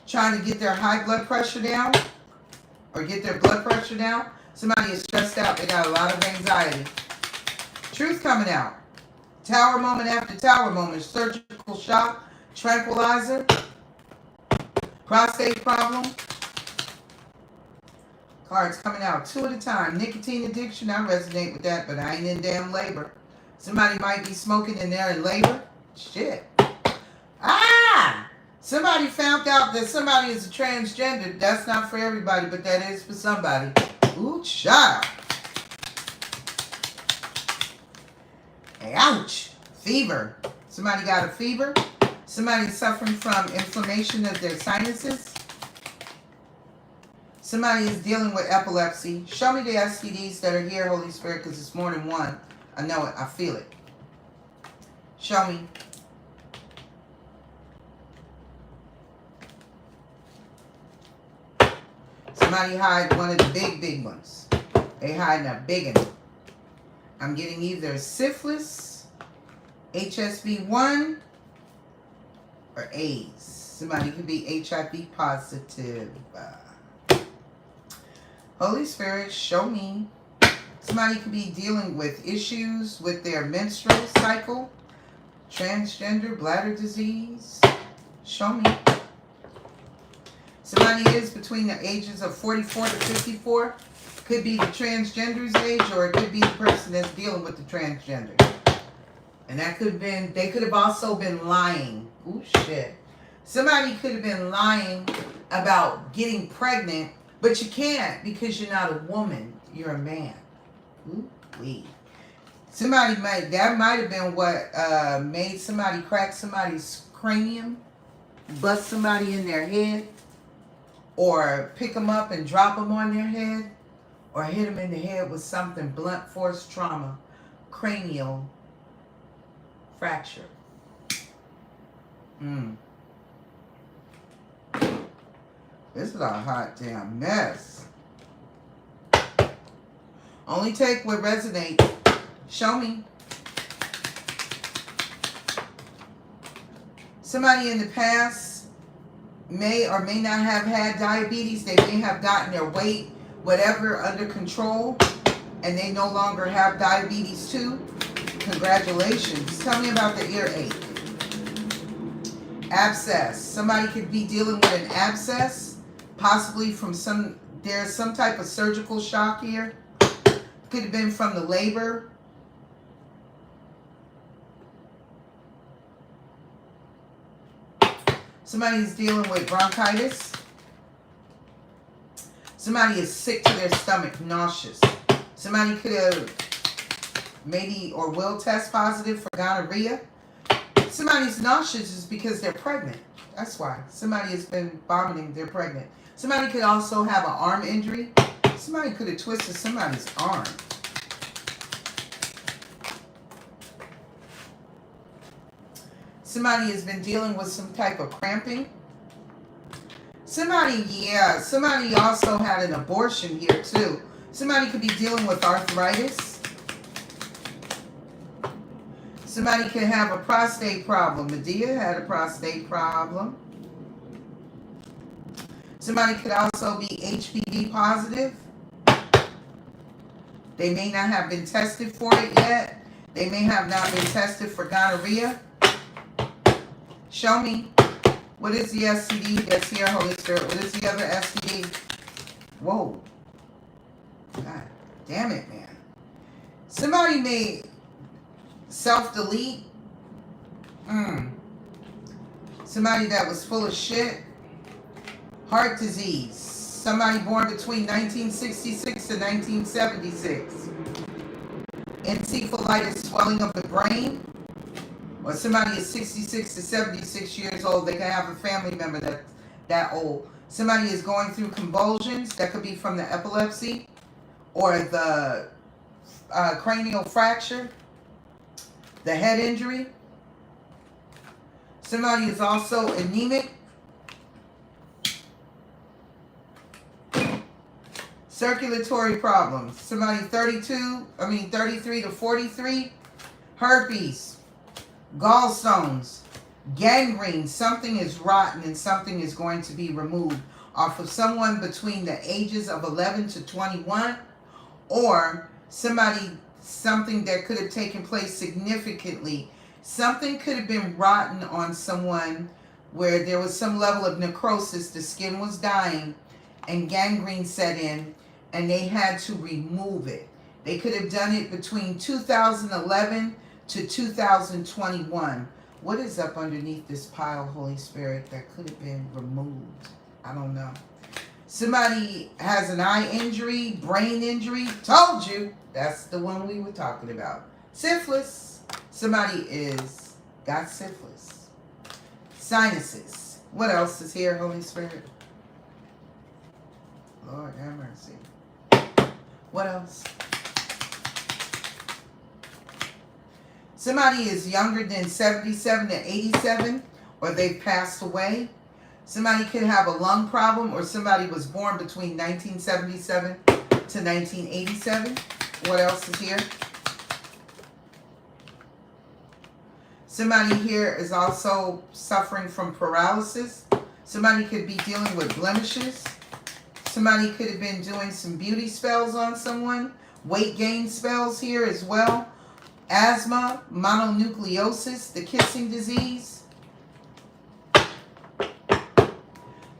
trying to get their high blood pressure down or get their blood pressure down. Somebody is stressed out. They got a lot of anxiety. Truth coming out. Tower moment after tower moment. Surgical shock, tranquilizer, prostate problem. Cards coming out 2 at a time. Nicotine addiction, I resonate with that, but I ain't in damn labor. Somebody might be smoking and they're in labor. Shit. Ah! Somebody found out that somebody is a transgender. That's not for everybody, but that is for somebody. Ooh, child. Ouch. Fever. Somebody got a fever. Somebody suffering from inflammation of their sinuses. Somebody is dealing with epilepsy. Show me the STDs that are here, Holy Spirit, because it's more than one. I know it. I feel it. Show me. Somebody hide one of the big ones. They hiding a big one. I'm getting either syphilis, HSV1, or AIDS. Somebody could be HIV positive. Holy Spirit, show me. Somebody could be dealing with issues with their menstrual cycle, transgender, bladder disease. Show me. Somebody is between the ages of 44 to 54. Could be the transgender's age, or it could be the person that's dealing with the transgender. And that could have been, they could have also been lying. Ooh, shit. Somebody could have been lying about getting pregnant, but you can't because you're not a woman. You're a man. Ooh, wee. Somebody might, that might have been what made somebody crack somebody's cranium, bust somebody in their head, or pick them up and drop them on their head, or hit them in the head with something, blunt force trauma, cranial fracture. This is a hot damn mess. Only take what resonates. Show me. Somebody in the past may or may not have had diabetes. They may have gotten their weight, whatever, under control, and they no longer have diabetes too. Congratulations. Tell me about the earache. Abscess. Somebody could be dealing with an abscess, possibly from there's some type of surgical shock here. Could have been from the labor. Somebody's dealing with bronchitis. Somebody is sick to their stomach, nauseous. Somebody could have maybe or will test positive for gonorrhea. Somebody's nauseous is because they're pregnant. That's why. Somebody has been vomiting, they're pregnant. Somebody could also have an arm injury. Somebody could have twisted somebody's arm. Somebody has been dealing with some type of cramping. Somebody also had an abortion here too. Somebody could be dealing with arthritis. Somebody could have a prostate problem. Medea had a prostate problem. Somebody could also be HPV positive. They may not have been tested for it yet. They may have not been tested for gonorrhea. Show me. What is the STD that's here, Holy Spirit? What is the other STD? Whoa. God damn it, man. Somebody may self-delete. Somebody that was full of shit. Heart disease. somebody born between 1966 and 1976. Encephalitis, swelling of the brain. Or somebody is 66 to 76 years old. They can have a family member that's that old. Somebody is going through convulsions. That could be from the epilepsy or the cranial fracture, the head injury. Somebody is also anemic. Circulatory problems. Somebody 33 to 43. Herpes. Gallstones. Gangrene. Something is rotten and something is going to be removed off of someone between the ages of 11 to 21. Or something that could have taken place significantly. Something could have been rotten on someone where there was some level of necrosis. The skin was dying and gangrene set in and they had to remove it. They could have done it between 2011 to 2021. What is up underneath this pile, Holy Spirit, that could have been removed? I don't know. Somebody has an eye injury, brain injury. Told you. That's the one we were talking about. Syphilis. Somebody got syphilis. Sinuses. What else is here, Holy Spirit? Lord have mercy. What else? Somebody is younger than 77 to 87, or they've passed away. Somebody could have a lung problem, or somebody was born between 1977 to 1987. What else is here? Somebody here is also suffering from paralysis. Somebody could be dealing with blemishes. Somebody could have been doing some beauty spells on someone. Weight gain spells here as well. Asthma, mononucleosis, the kissing disease.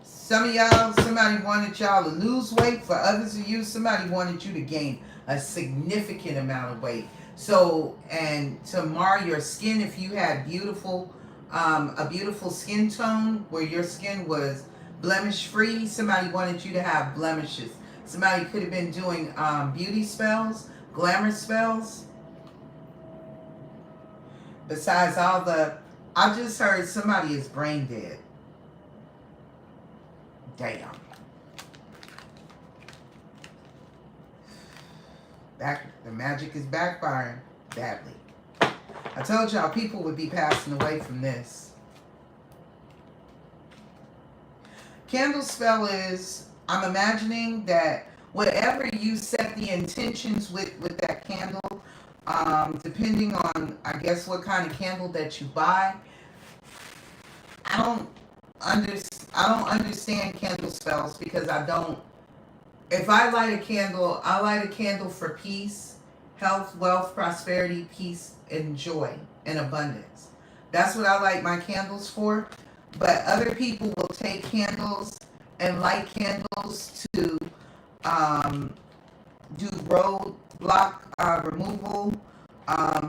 Some of y'all, somebody wanted y'all to lose weight. For others of you, somebody wanted you to gain a significant amount of weight. So, and to mar your skin, if you had a beautiful skin tone where your skin was blemish free, somebody wanted you to have blemishes. Somebody could have been doing beauty spells, glamour spells. Besides all I just heard somebody is brain dead. Damn. The magic is backfiring badly. I told y'all people would be passing away from this. Candle spell is, I'm imagining that whatever you set the intentions with that candle, depending on, I guess, what kind of candle that you buy. I don't understand candle spells because if I light a candle, I light a candle for peace, health, wealth, prosperity, peace, and joy, and abundance. That's what I light my candles for. But other people will take candles and light candles to do roadblock removal.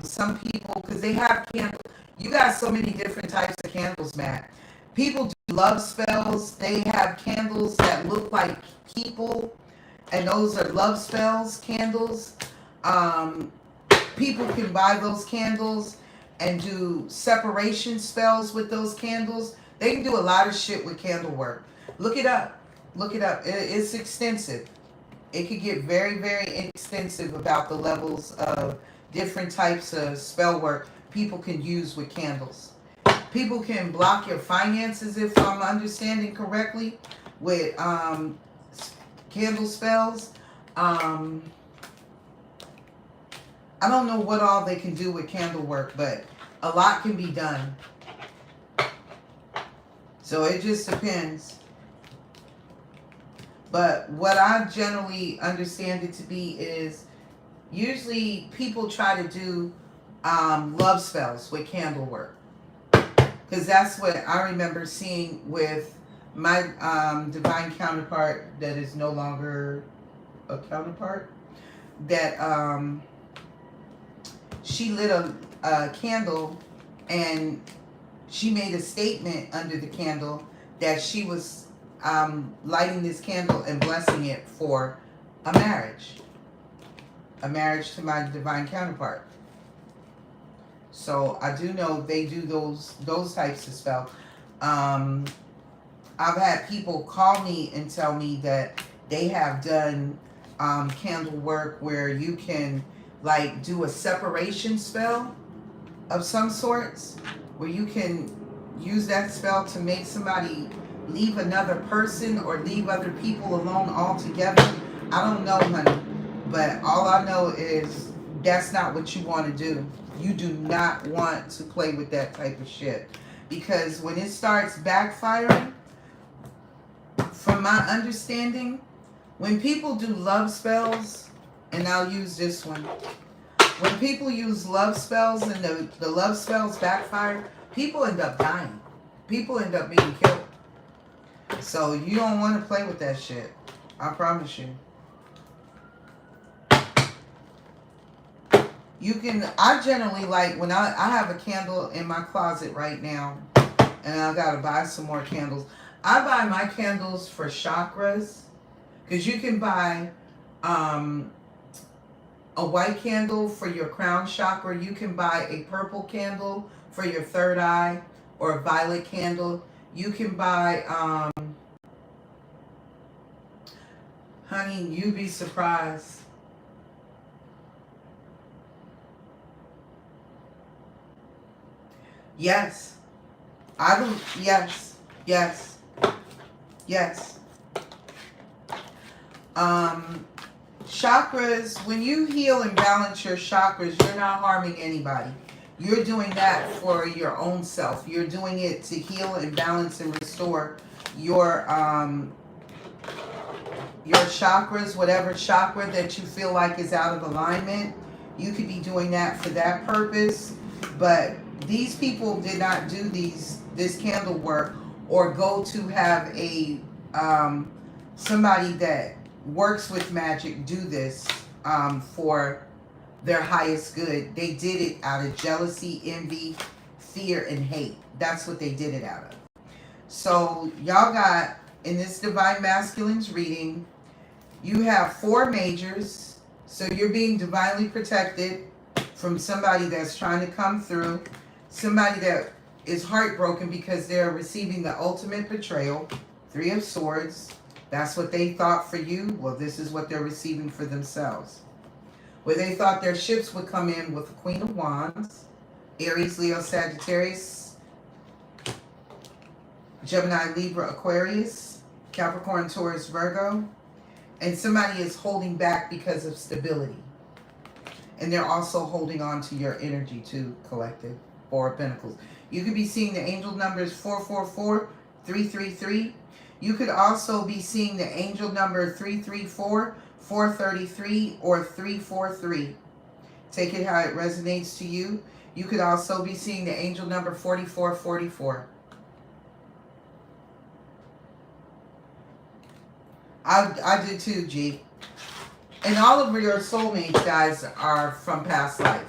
Some people, because they have candles. You got so many different types of candles, Matt. People do love spells. They have candles that look like people, and those are love spells candles. People can buy those candles and do separation spells with those candles. They can do a lot of shit with candle work. Look it up. Look it up. It's extensive. It could get very, very extensive about the levels of different types of spell work people can use with candles. People can block your finances, if I'm understanding correctly, with candle spells. I don't know what all they can do with candle work, but a lot can be done. So it just depends. But what I generally understand it to be is usually people try to do love spells with candle work. Because that's what I remember seeing with my divine counterpart that is no longer a counterpart. That she lit a candle and she made a statement under the candle that she was lighting this candle and blessing it for a marriage to my divine counterpart. So I do know they do those types of spells. I've had people call me and tell me that they have done candle work where you can like do a separation spell of some sorts, where you can use that spell to make somebody leave another person or leave other people alone altogether. I don't know, honey, but all I know is that's not what you want to do. You do not want to play with that type of shit, because when it starts backfiring, from my understanding, when people do love spells, and I'll use this one, when people use love spells and the love spells backfire, people end up dying. People end up being killed. So you don't want to play with that shit. I promise you. You can, I generally like, when I have a candle in my closet right now, and I gotta buy some more candles. I buy my candles for chakras, because you can buy a white candle for your crown chakra. You can buy a purple candle for your third eye, or a violet candle. You can buy, honey, you'd be surprised. Yes. I don't, yes, yes, yes. Chakras, when you heal and balance your chakras, you're not harming anybody. You're doing that for your own self. You're doing it to heal and balance and restore your chakras, whatever chakra that you feel like is out of alignment. You could be doing that for that purpose. But these people did not do this candle work or go to have a somebody that works with magic do this for their highest good. They did it out of jealousy, envy, fear, and hate. That's what they did it out of. So y'all got, in this Divine Masculines reading, you have 4 majors. So you're being divinely protected from somebody that's trying to come through. Somebody that is heartbroken because they're receiving the ultimate betrayal. 3 of Swords. That's what they thought for you. Well, this is what they're receiving for themselves. Where they thought their ships would come in with the Queen of Wands. Aries, Leo, Sagittarius. Gemini, Libra, Aquarius. Capricorn, Taurus, Virgo. And somebody is holding back because of stability. And they're also holding on to your energy too, collective. 4 of Pentacles. You could be seeing the angel numbers 444, 333. You could also be seeing the angel number 334, 433, or 343. Take it how it resonates to you. You could also be seeing the angel number 4444. I did too, G. And all of your soulmates, guys, are from past life.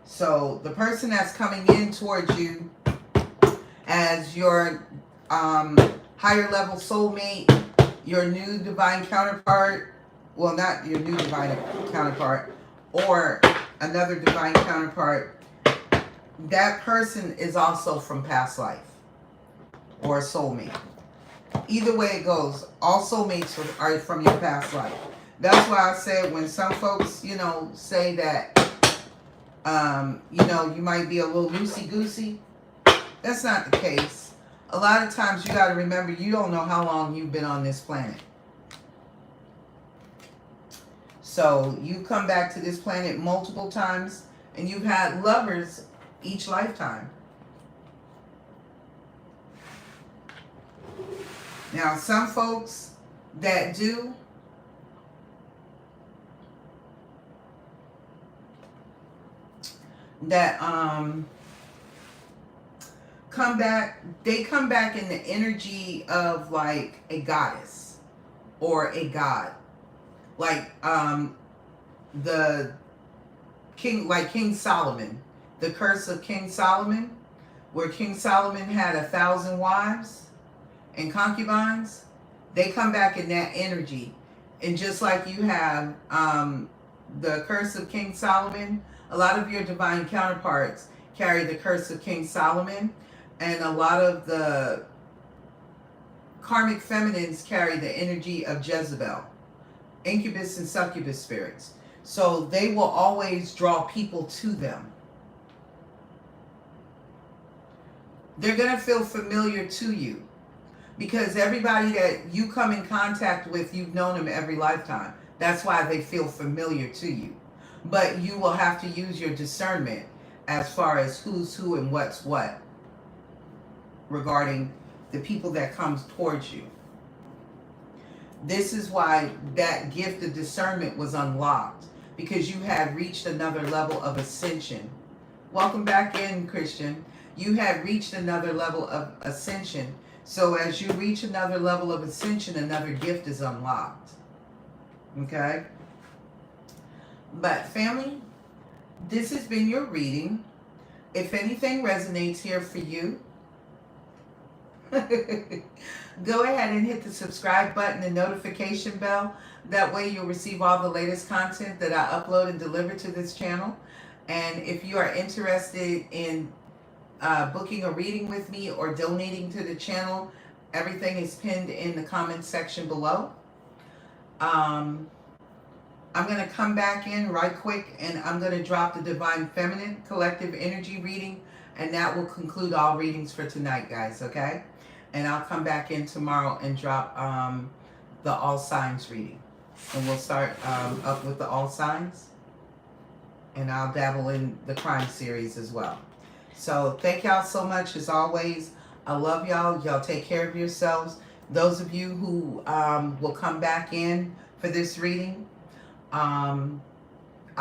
So the person that's coming in towards you as your higher level soulmate, your new divine counterpart, well, not your new divine counterpart, or another divine counterpart, that person is also from past life or a soulmate. Either way it goes, all soulmates are from your past life. That's why I said when some folks, you know, say that, you know, you might be a little loosey-goosey. That's not the case. A lot of times you got to remember, you don't know how long you've been on this planet. So you come back to this planet multiple times and you've had lovers each lifetime. Now, some folks that do, that come back, they come back in the energy of like a goddess or a god. Like the king, like King Solomon, the curse of King Solomon, where King Solomon had 1,000 wives. and concubines, they come back in that energy. And just like you have the curse of King Solomon, a lot of your divine counterparts carry the curse of King Solomon, and a lot of the karmic feminines carry the energy of Jezebel, incubus and succubus spirits. So they will always draw people to them. They're going to feel familiar to you because everybody that you come in contact with, you've known them every lifetime. That's why they feel familiar to you. But you will have to use your discernment as far as who's who and what's what regarding the people that comes towards you. This is why that gift of discernment was unlocked, because you had reached another level of ascension. Welcome back in, Christian. You had reached another level of ascension. So as you reach another level of ascension, another gift is unlocked. Okay? But family, this has been your reading. If anything resonates here for you, go ahead and hit the subscribe button and notification bell. That way you'll receive all the latest content that I upload and deliver to this channel. And if you are interested in booking a reading with me or donating to the channel, everything is pinned in the comment section below. I'm going to come back in right quick and I'm going to drop the Divine Feminine Collective Energy reading, and that will conclude all readings for tonight, guys, okay? And I'll come back in tomorrow and drop the All Signs reading. And we'll start up with the All Signs. And I'll dabble in the crime series as well. So thank y'all so much as always. I love y'all. Y'all take care of yourselves. Those of you who will come back in for this reading, I'll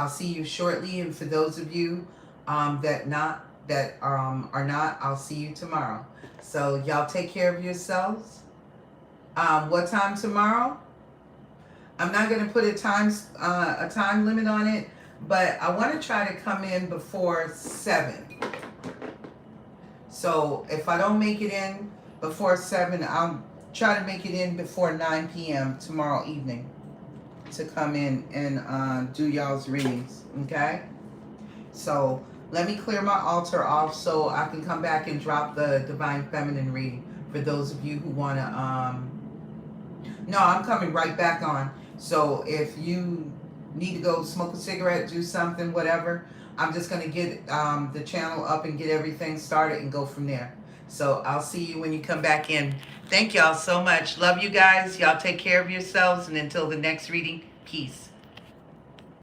see you shortly. And for those of you that are not, I'll see you tomorrow. So y'all take care of yourselves. What time tomorrow? I'm not going to put a time limit on it, but I want to try to come in before 7. So if I don't make it in before 7, I'll try to make it in before 9 p.m. tomorrow evening to come in and do y'all's readings, okay? So let me clear my altar off so I can come back and drop the Divine Feminine reading for those of you who want to, no, I'm coming right back on. So if you need to go smoke a cigarette, do something, whatever, I'm just going to get the channel up and get everything started and go from there. So I'll see you when you come back in. Thank y'all so much. Love you guys. Y'all take care of yourselves. And until the next reading, peace.